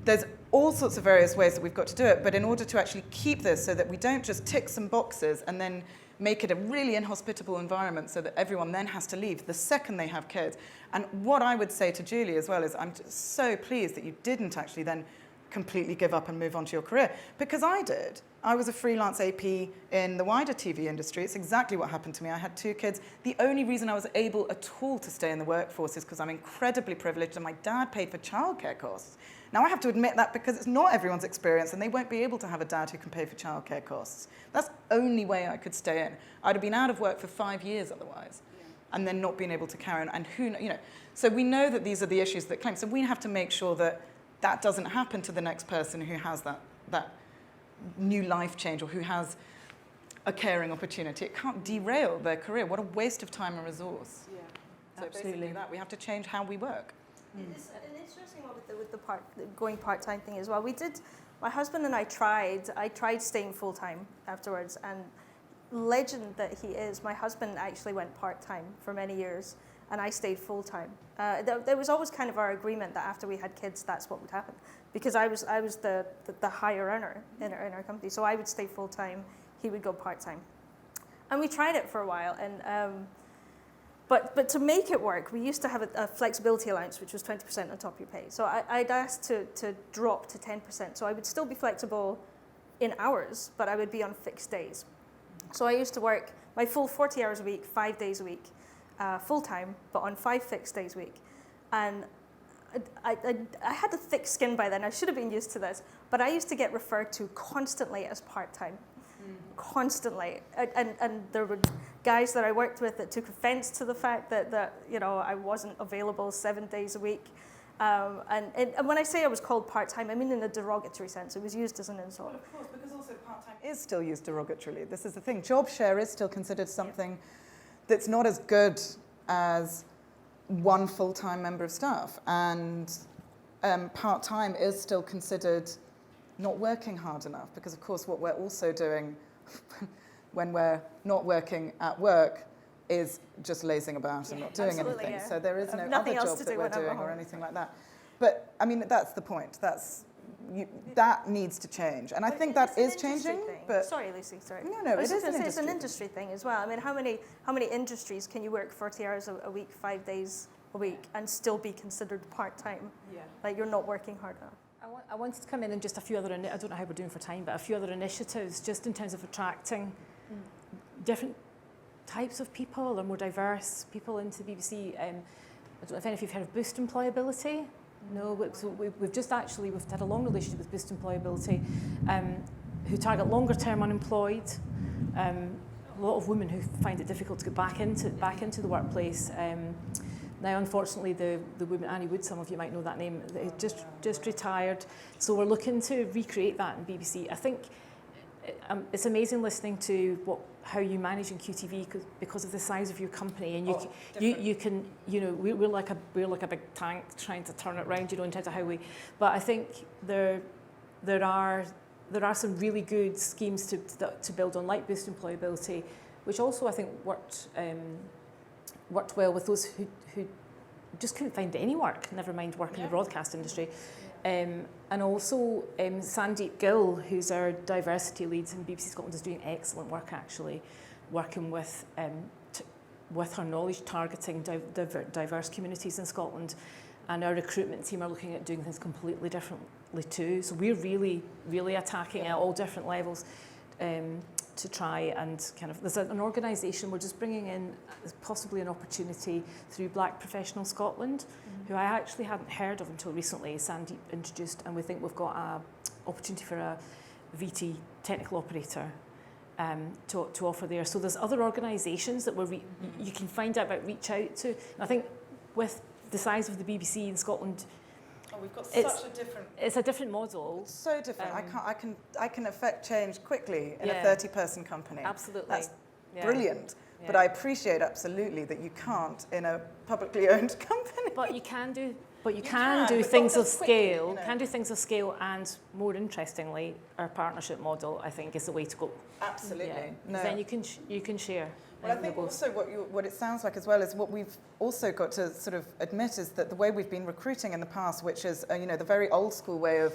there's all sorts of various ways that we've got to do it. But in order to actually keep this so that we don't just tick some boxes and then make it a really inhospitable environment so that everyone then has to leave the second they have kids. And what I would say to Julie as well is I'm just so pleased that you didn't actually then completely give up and move on to your career, because I did. I was a freelance AP in the wider TV industry. It's exactly what happened to me. I had 2 kids. The only reason I was able at all to stay in the workforce is because I'm incredibly privileged and my dad paid for childcare costs. Now, I have to admit that because it's not everyone's experience and they won't be able to have a dad who can pay for childcare costs. That's the only way I could stay in. I'd have been out of work for 5 years otherwise, and then not being able to carry on. And so we know that these are the issues that claim. So we have to make sure that that doesn't happen to the next person who has that new life change or who has a caring opportunity. It can't derail their career. What a waste of time and resource. Yeah. So basically that we have to change how we work. It's an interesting one with the going part-time thing as well. My husband and I tried staying full-time afterwards, and legend that he is, my husband actually went part-time for many years, and I stayed full-time. There was always kind of our agreement that after we had kids, that's what would happen, because I was the higher earner in our company, so I would stay full-time, he would go part-time. And we tried it for a while, and but to make it work, we used to have a flexibility allowance, which was 20% on top of your pay. So I'd asked to drop to 10%. So I would still be flexible in hours, but I would be on fixed days. So I used to work my full 40 hours a week, 5 days a week, full-time, but on 5 fixed days a week. And I had a thick skin by then. I should have been used to this. But I used to get referred to constantly as part-time. Constantly, and there were guys that I worked with that took offence to the fact that I wasn't available 7 days a week, and when I say I was called part-time, I mean in a derogatory sense. It was used as an insult. Well, of course, because also part-time is still used derogatorily. This is the thing. Job share is still considered something that's not as good as one full-time member of staff, and part-time is still considered not working hard enough, because of course what we're also doing when we're not working at work is just lazing about and not doing anything. Yeah. So there is no other job that we're doing or anything like that. But I mean, that's the point. That needs to change, and I think that is changing. But sorry, Lucy. Sorry. No, it is an industry. It's an industry thing as well. I mean, how many industries can you work 40 hours a week, 5 days a week, and still be considered part-time? Yeah. Like you're not working hard enough. I wanted to come in and just a few other, I don't know how we're doing for time, but a few other initiatives just in terms of attracting different types of people or more diverse people into the BBC. I don't know if any of you have heard of Boost Employability. No, so we've had a long relationship with Boost Employability, who target longer term unemployed, a lot of women who find it difficult to get back into the workplace. Now, unfortunately, the woman, Annie Wood, some of you might know that name, just retired. So we're looking to recreate that in BBC. I think it's amazing listening to how you manage in QTV because of the size of your company, and you can we're like a big tank trying to turn it around, in terms of how we. But I think there are some really good schemes to build on, like Boost Employability, which also I think worked well with those who just couldn't find any work, never mind work in the broadcast industry. And also Sandeep Gill, who's our diversity lead in BBC Scotland, is doing excellent work actually, working with her knowledge, targeting diverse communities in Scotland. And our recruitment team are looking at doing things completely differently too. So we're really, really attacking at all different levels. To try and there's an organisation we're just bringing in, possibly an opportunity through Black Professional Scotland, who I actually hadn't heard of until recently. Sandeep introduced, and we think we've got an opportunity for a VT technical operator to offer there. So there's other organisations that you can find out about, reach out to. And I think with the size of the BBC in Scotland, Oh, we've got It's- such a different. It's a different model. It's so different. I can affect change quickly in Yeah. a 30-person company. Absolutely. That's Yeah. brilliant. Yeah. But I appreciate absolutely that you can't in a publicly owned company. But you can do. But you You can can, do but things not of as quickly, scale. you know. Can do things of scale, and more interestingly, our partnership model, I think, is the way to go. Absolutely. Yeah. No. Then you can share. Well, I think also what it sounds like as well is what we've also got to sort of admit is that the way we've been recruiting in the past, which is the very old school way of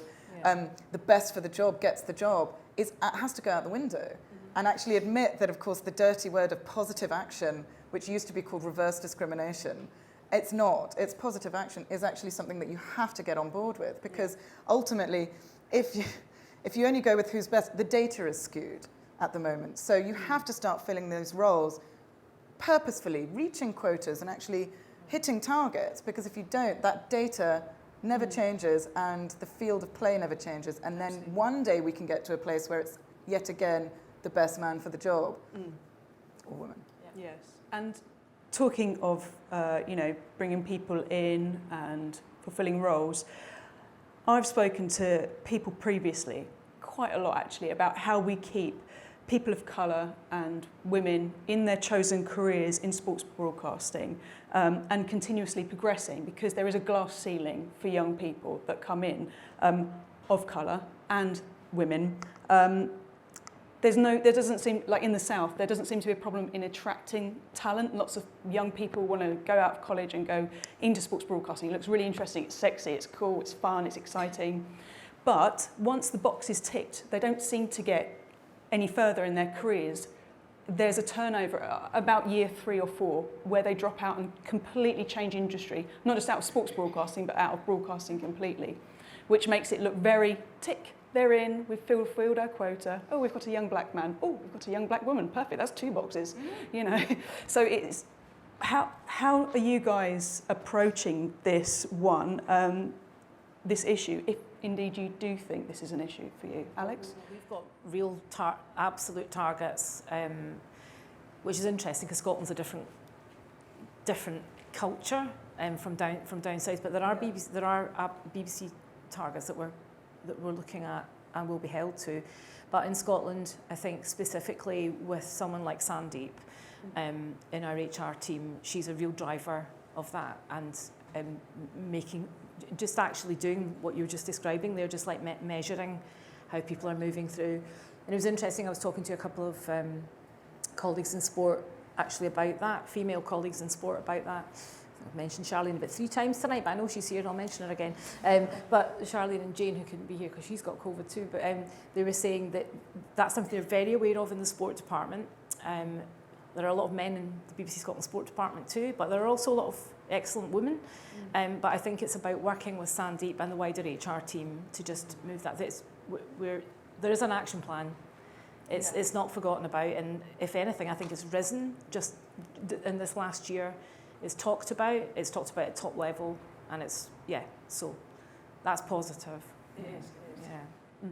the best for the job gets the job, has to go out the window. And actually admit that, of course, the dirty word of positive action, which used to be called reverse discrimination, it's not. It's positive action is actually something that you have to get on board with, because ultimately, if you only go with who's best, the data is skewed at the moment. So you have to start filling those roles purposefully, reaching quotas and actually hitting targets, because if you don't, that data never changes and the field of play never changes. And then one day we can get to a place where it's yet again the best man for the job or woman. Yes. And talking of, bringing people in and fulfilling roles, I've spoken to people previously, quite a lot actually, about how we keep people of colour and women in their chosen careers in sports broadcasting and continuously progressing, because there is a glass ceiling for young people that come in of colour and women. There doesn't seem, like in the South, there doesn't seem to be a problem in attracting talent. Lots of young people want to go out of college and go into sports broadcasting. It looks really interesting, it's sexy, it's cool, it's fun, it's exciting. But once the box is ticked, they don't seem to get any further in their careers. There's a turnover about year 3 or 4 where they drop out and completely change industry, not just out of sports broadcasting, but out of broadcasting completely, which makes it look very tick. They're in, we've filled our quota. Oh, we've got a young black man. Oh, we've got a young black woman. Perfect, that's 2 boxes, So it's, how are you guys approaching this this issue, if indeed you do think this is an issue for you? Alex? We've got real absolute targets, which is interesting because Scotland's a different culture from down south. But there are BBC targets that we're looking at and will be held to. But in Scotland, I think specifically with someone like Sandeep in our HR team, she's a real driver of that, and just actually doing what you were just describing. They're just like measuring how people are moving through. And it was interesting, I was talking to a couple of colleagues in sport actually about that, female colleagues in sport about that. I've mentioned Charlene about 3 times tonight, but I know she's here and I'll mention her again. But Charlene and Jane, who couldn't be here because she's got COVID too, but they were saying that that's something they're very aware of in the sport department. There are a lot of men in the BBC Scotland Sport Department too, but there are also a lot of excellent women. But I think it's about working with Sandeep and the wider HR team to just move that. There is an action plan. It's not forgotten about, and if anything, I think it's risen just in this last year. It's talked about at top level, and so that's positive. It is. Yeah.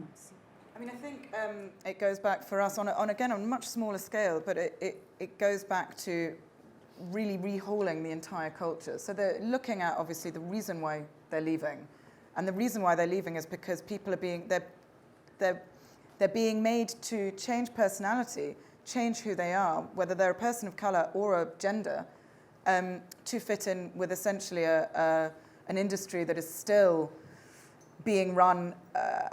I mean, I think it goes back for us on a much smaller scale, but it goes back to really rehauling the entire culture. So they're looking at, obviously, the reason why they're leaving. And the reason why they're leaving is because people are they're being made to change personality, change who they are, whether they're a person of colour or a gender, to fit in with essentially an industry that is still being run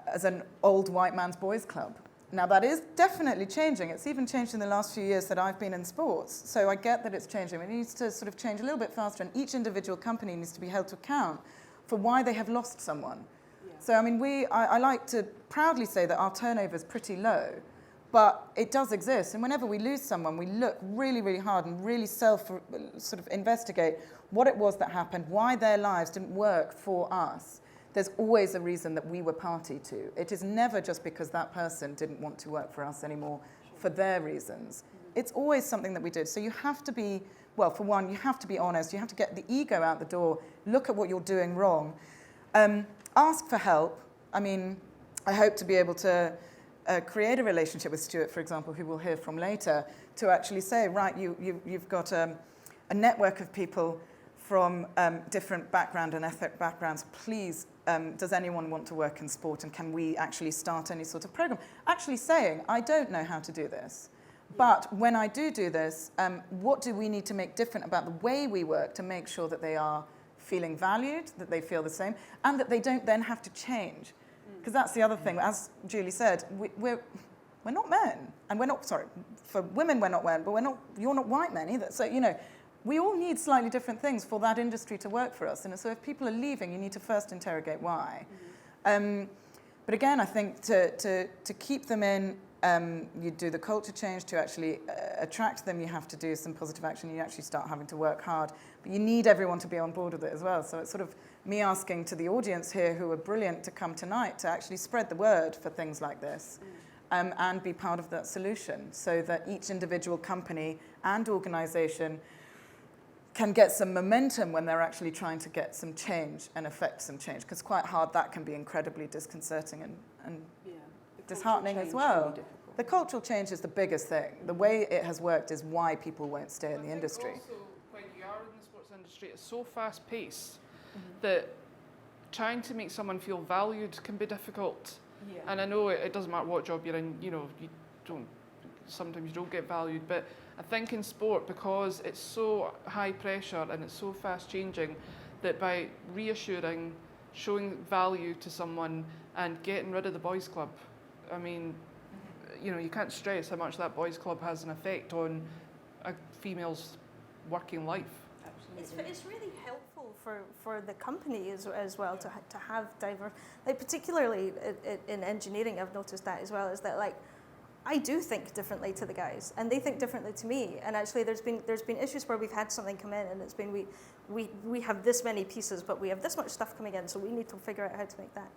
as an old white man's boys club. Now that is definitely changing. It's even changed in the last few years that I've been in sports. So I get that it's changing. It needs to sort of change a little bit faster, and each individual company needs to be held to account for why they have lost someone. Yeah. So I mean, I like to proudly say that our turnover is pretty low, but it does exist. And whenever we lose someone, we look really, really hard and really sort of investigate what it was that happened, why their lives didn't work for us. There's always a reason that we were party to. It is never just because that person didn't want to work for us anymore for their reasons. It's always something that we did. So you have to be, well, for one, you have to be honest. You have to get the ego out the door, look at what you're doing wrong, ask for help. I mean, I hope to be able to create a relationship with Stuart, for example, who we'll hear from later, to actually say, right, you've got a network of people from different background and ethnic backgrounds. Please does anyone want to work in sport, and can we actually start any sort of program? Actually saying, I don't know how to do this, but when I do this, what do we need to make different about the way we work to make sure that they are feeling valued, that they feel the same, and that they don't then have to change? Because that's the other thing. As Julie said, we're not men, and we're not, sorry, for women we're not men, but you're not white men either. So, you know, we all need slightly different things for that industry to work for us. And so if people are leaving, you need to first interrogate why. But again, I think to keep them in, you do the culture change. To actually attract them, you have to do some positive action. You actually start having to work hard. But you need everyone to be on board with it as well. So it's sort of me asking to the audience here, who are brilliant, to come tonight to actually spread the word for things like this. And be part of that solution, so that each individual company and organisation can get some momentum when they're actually trying to get some change and affect some change. Because quite hard, that can be incredibly disconcerting and disheartening as well. Really, the cultural change is the biggest thing. The way it has worked is why people won't stay in the industry. Also, when you are in the sports industry, it's so fast-paced that trying to make someone feel valued can be difficult. Yeah. And I know it doesn't matter what job you're in, you know, sometimes you don't get valued, but I think in sport, because it's so high pressure and it's so fast changing, that by reassuring, showing value to someone and getting rid of the boys club, I mean, you know, you can't stress how much that boys club has an effect on a female's working life. It's really helpful for the company as well to have diverse, like particularly in engineering. I've noticed that as well, is that like I do think differently to the guys, and they think differently to me. And actually, there's been issues where we've had something come in, and it's been we have this many pieces, but we have this much stuff coming in, so we need to figure out how to make that.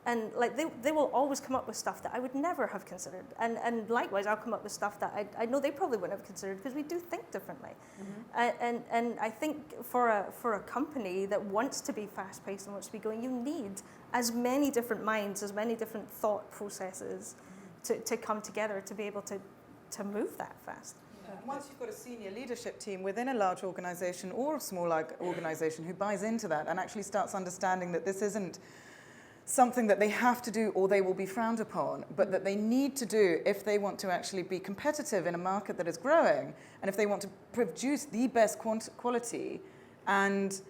And like they will always come up with stuff that I would never have considered, and likewise I'll come up with stuff that I know they probably wouldn't have considered, because we do think differently. And I think for a company that wants to be fast paced and wants to be going, you need as many different minds, as many different thought processes to come together to be able to move that fast. Once you've got a senior leadership team within a large organisation or a small organisation who buys into that and actually starts understanding that this isn't something that they have to do or they will be frowned upon, but that they need to do if they want to actually be competitive in a market that is growing, and if they want to produce the best quality and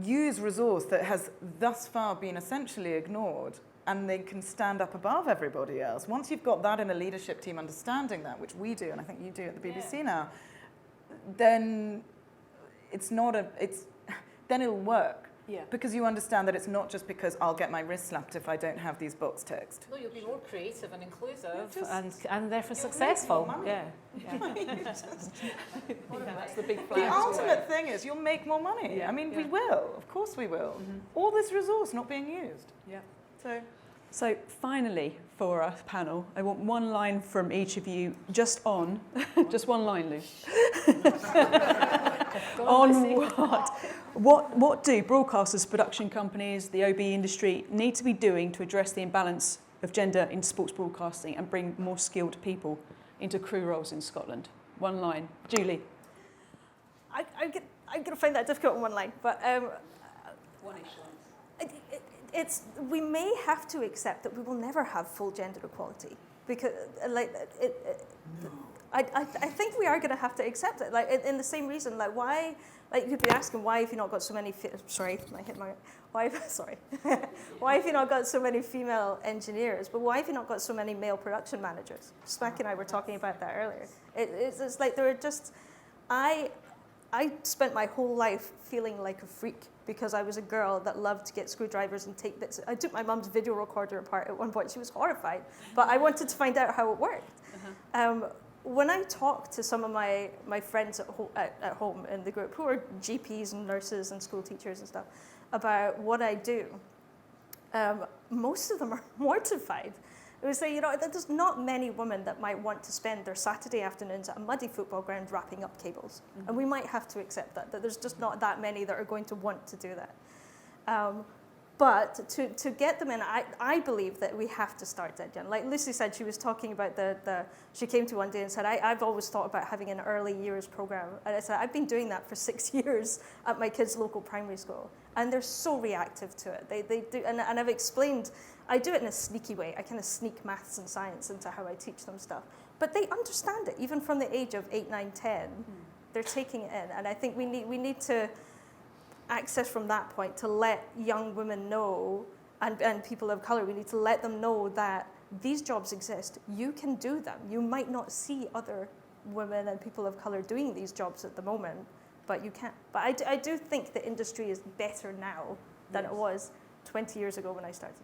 use resource that has thus far been essentially ignored, and they can stand up above everybody else. Once you've got that in a leadership team understanding that, which we do, and I think you do at the BBC now, then then it'll work. Yeah. Because you understand that it's not just because I'll get my wrist slapped if I don't have these box text. No, you'll be more creative and inclusive and therefore successful. Yeah. That's the big flag. The ultimate thing is you'll make more money. Yeah. I mean, we will. Of course we will. All this resource not being used. Yeah. So finally, for our panel, I want one line from each of you, just one line, Lou. On what do broadcasters, production companies, the OB industry need to be doing to address the imbalance of gender in sports broadcasting and bring more skilled people into crew roles in Scotland? One line. Julie. I'm going to find that difficult in one line, but one-ish line. We may have to accept that we will never have full gender equality, because I think we are going to have to accept it. Like in the same reason, like why, like you could be asking, why have you not got so many? Why have you not got so many female engineers? But why have you not got so many male production managers? Smack and I were talking about that earlier. It's like there are just I spent my whole life feeling like a freak, because I was a girl that loved to get screwdrivers and take bits. I took my mum's video recorder apart at one point. She was horrified, but I wanted to find out how it worked. When I talk to some of my friends at home in the group, who are GPs and nurses and school teachers and stuff, about what I do, most of them are mortified. They would say, there's not many women that might want to spend their Saturday afternoons at a muddy football ground wrapping up cables. And we might have to accept that there's just not that many that are going to want to do that. But to get them in, I believe that we have to start dead young. Like Lucy said, she was talking about she came to one day and said, I've always thought about having an early years program. And I said, I've been doing that for 6 years at my kids' local primary school. And they're so reactive to it. They do, and I've explained, I do it in a sneaky way. I kind of sneak maths and science into how I teach them stuff. But they understand it, even from the age of 8, 9, 10. They're taking it in. And I think we need to access from that point to let young women know, and people of colour, we need to let them know that these jobs exist. You can do them. You might not see other women and people of colour doing these jobs at the moment, but you can. But I do think the industry is better now than it was 20 years ago when I started.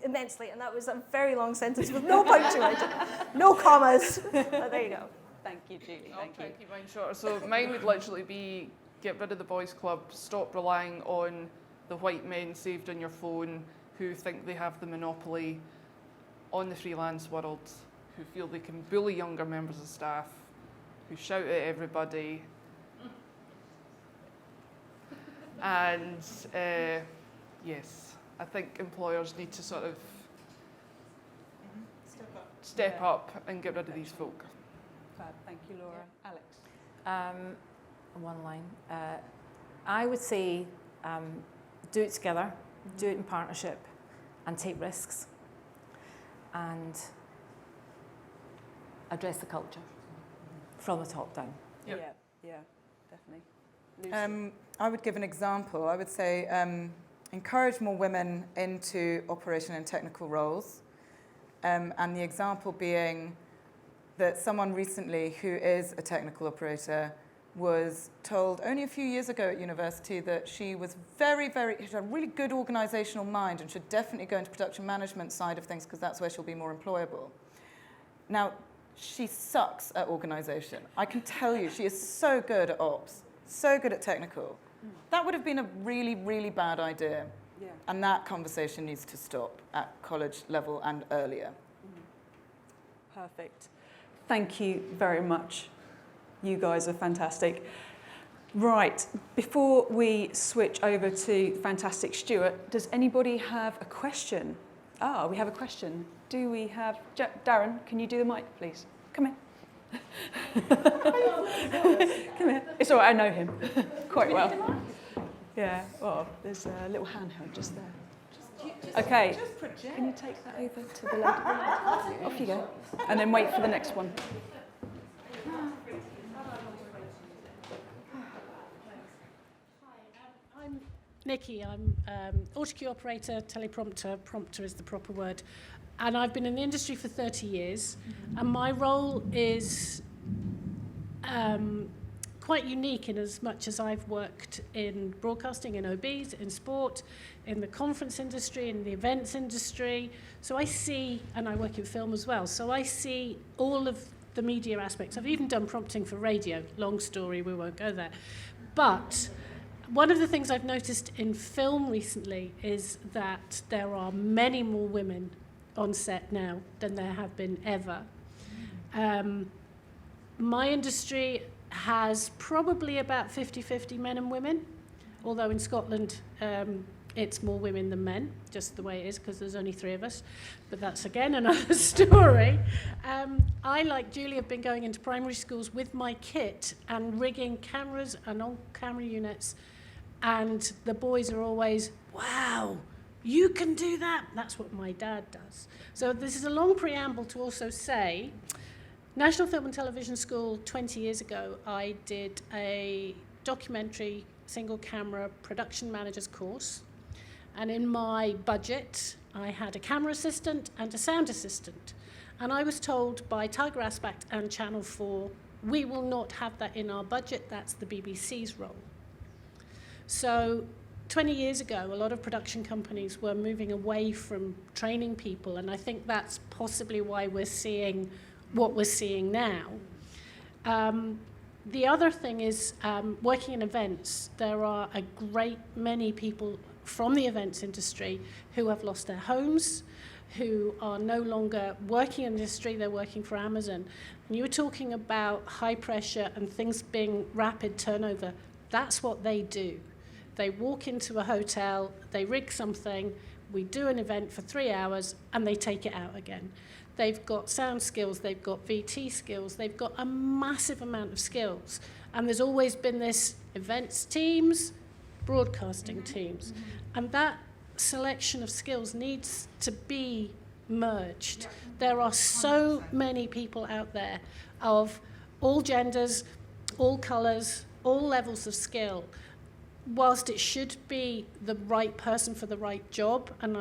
Immensely, and that was a very long sentence with no punctuation, no commas. But there you go. Thank you, Julie. I'll try and keep mine shorter. So mine would literally be, get rid of the boys' club, stop relying on the white men saved on your phone who think they have the monopoly on the freelance world, who feel they can bully younger members of staff, who shout at everybody. And yes, I think employers need to sort of step up and get rid of these folk. Fab. Thank you, Laura. Alex? One line. I would say do it together, do it in partnership, and take risks, and address the culture from the top down. Yep. Yeah, definitely. Lucy? I would give an example. I would say encourage more women into operation and technical roles. And the example being that someone recently who is a technical operator was told only a few years ago at university that she was she had a really good organizational mind and should definitely go into production management side of things because that's where she'll be more employable. Now, she sucks at organization. I can tell you, she is so good at ops, so good at technical. That would have been a really, really bad idea. Yeah. And that conversation needs to stop at college level and earlier. Perfect. Thank you very much. You guys are fantastic. Right, before we switch over to fantastic Stuart, does anybody have a question? Ah, we have a question. Do we have... Darren, can you do the mic, please? Come here. Come here. It's all right, I know him quite well. Yeah, well, there's a little handheld just there. Okay, can you take that over to the lady? Off you go. And then wait for the next one. I'm Nikki. I'm autocue operator, teleprompter. Prompter is the proper word. And I've been in the industry for 30 years. And my role is quite unique in as much as I've worked in broadcasting, in OBs, in sport, in the conference industry, in the events industry. So I see, and I work in film as well, so I see all of the media aspects. I've even done prompting for radio. Long story, we won't go there. But one of the things I've noticed in film recently is that there are many more women on set now than there have been ever. My industry has probably about 50-50 men and women, although in Scotland it's more women than men, just the way it is, because there's only 3 of us. But that's, again, another story. I, like Julie, have been going into primary schools with my kit and rigging cameras and on-camera units, and the boys are always, wow, you can do that. That's what my dad does. So this is a long preamble to also say, National Film and Television School 20 years ago, I did a documentary single camera production manager's course. And in my budget, I had a camera assistant and a sound assistant. And I was told by Tiger Aspect and Channel 4, we will not have that in our budget, that's the BBC's role. So 20 years ago, a lot of production companies were moving away from training people, and I think that's possibly why we're seeing what we're seeing now. The other thing is working in events. There are a great many people from the events industry who have lost their homes, who are no longer working in the industry, they're working for Amazon. And you were talking about high pressure and things being rapid turnover. That's what they do. They walk into a hotel, they rig something, we do an event for 3 hours, and they take it out again. They've got sound skills, they've got VT skills, they've got a massive amount of skills. And there's always been this events teams, broadcasting teams. And that selection of skills needs to be merged. There are so many people out there of all genders, all colours, all levels of skill. Whilst it should be the right person for the right job, and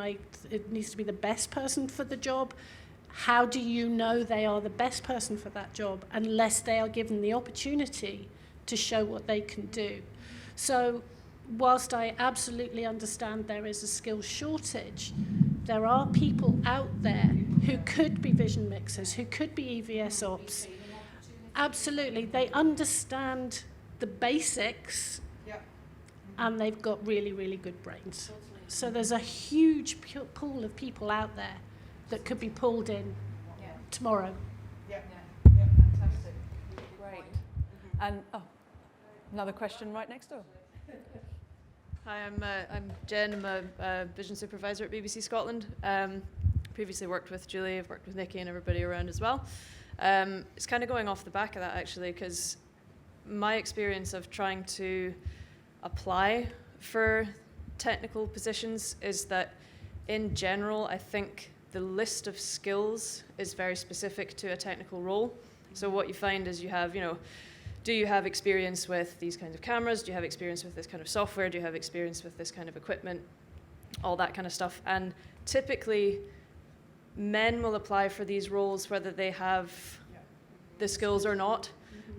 it needs to be the best person for the job, how do you know they are the best person for that job unless they are given the opportunity to show what they can do? So whilst I absolutely understand there is a skills shortage, there are people out there who could be vision mixers, who could be EVS ops. Absolutely, they understand the basics, and they've got really, really good brains. So there's a huge pool of people out there that could be pulled in tomorrow. Fantastic. Great. And another question right next door. Hi, I'm Jen. I'm a vision supervisor at BBC Scotland. Previously worked with Julie, I've worked with Nikki and everybody around as well. It's kind of going off the back of that actually, because my experience of trying to apply for technical positions is that in general, I think the list of skills is very specific to a technical role. So what you find is you have, do you have experience with these kinds of cameras? Do you have experience with this kind of software? Do you have experience with this kind of equipment? All that kind of stuff. And typically, men will apply for these roles whether they have the skills or not,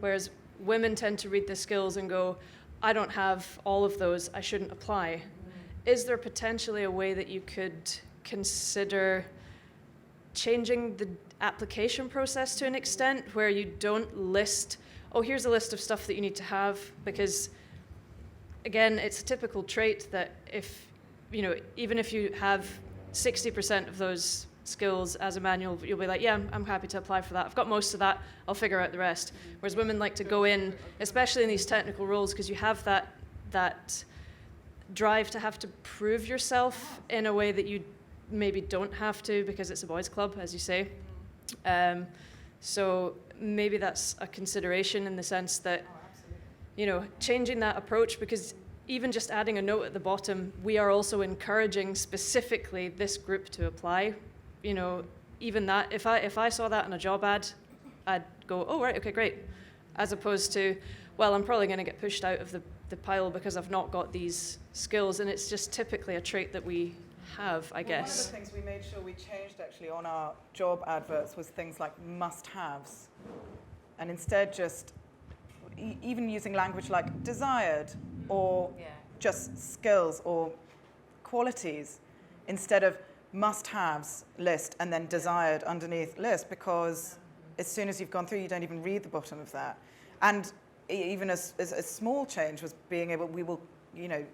whereas women tend to read the skills and go, I don't have all of those, I shouldn't apply. Is there potentially a way that you could consider changing the application process to an extent where you don't list, oh, here's a list of stuff that you need to have? Because again, it's a typical trait that if, even if you have 60% of those skills as a man, you'll be like, yeah, I'm happy to apply for that. I've got most of that, I'll figure out the rest. Whereas women like to go in, especially in these technical roles, because you have that drive to have to prove yourself in a way that you maybe don't have to because it's a boys' club, as you say. So maybe that's a consideration in the sense that, changing that approach, because even just adding a note at the bottom, we are also encouraging specifically this group to apply. Even that, if I saw that in a job ad, I'd go, oh, right, okay, great. As opposed to, well, I'm probably going to get pushed out of the pile because I've not got these skills. And it's just typically a trait that we have, I guess. One of the things we made sure we changed actually on our job adverts was things like must-haves. And instead just even using language like desired or just skills or qualities instead of must-haves list and then desired underneath list, because as soon as you've gone through, you don't even read the bottom of that. And even as a small change was being able, we will,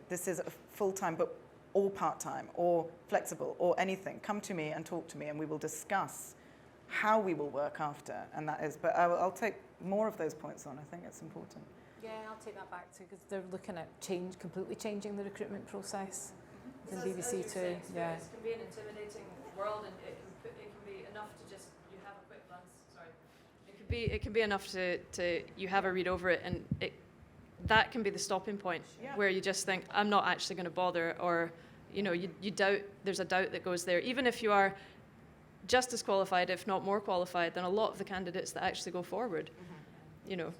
this is a full-time, but or part-time or flexible or anything. Come to me and talk to me and we will discuss how we will work after. And that is, but I'll take more of those points on. I think it's important. Yeah, I'll take that back too, because they're looking at completely changing the recruitment process. In BBC too, yeah. It can be an intimidating world, and it can be enough to just, you have a quick glance, sorry. It can be enough to you have a read over it, and that can be the stopping point where you just think, I'm not actually going to bother, or you doubt, there's a doubt that goes there. Even if you are just as qualified, if not more qualified, than a lot of the candidates that actually go forward. I think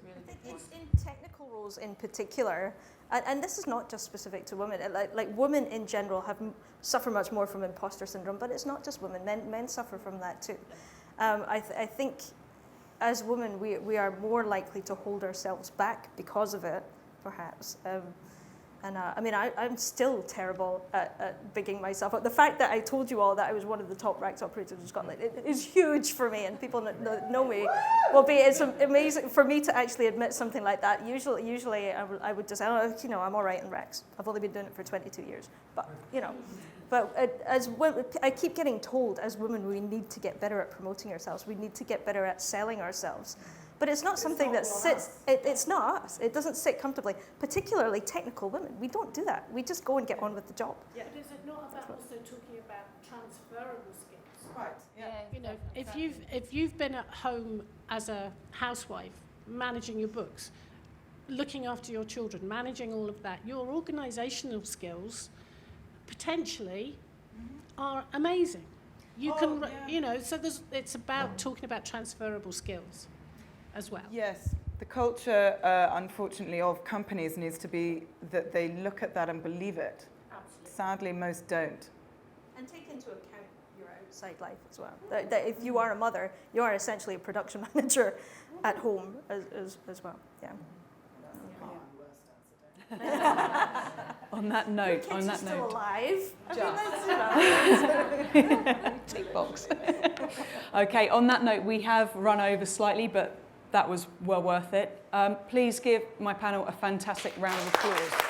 it's in technical roles in particular, and this is not just specific to women. Like women in general suffer much more from imposter syndrome, but it's not just women. Men suffer from that too. I think as women we are more likely to hold ourselves back because of it, perhaps. I'm still terrible at bigging myself up. The fact that I told you all that I was one of the top ranked operators in Scotland is huge for me, and people that know me will be. It's amazing for me to actually admit something like that. Usually I would just, I'm all right in Rex. I've only been doing it for 22 years, but as women, I keep getting told as women we need to get better at promoting ourselves. We need to get better at selling ourselves. But it's not something that sits, it's not, it doesn't sit comfortably, particularly technical women. We don't do that. We just go and get on with the job. Yeah. But is it not about also talking about transferable skills? Right. Yeah. You know, if you've been at home as a housewife, managing your books, looking after your children, managing all of that, your organisational skills potentially are amazing. You can, you know, so it's about talking about transferable skills as well. Yes, the culture, unfortunately, of companies needs to be that they look at that and believe it. Absolutely. Sadly, most don't. And take into account your outside life as well. That if you are a mother, you are essentially a production manager at home as well. Yeah. On that note, Kids are still alive. tick box. Okay, on that note, we have run over slightly, but that was well worth it. Please give my panel a fantastic round of applause.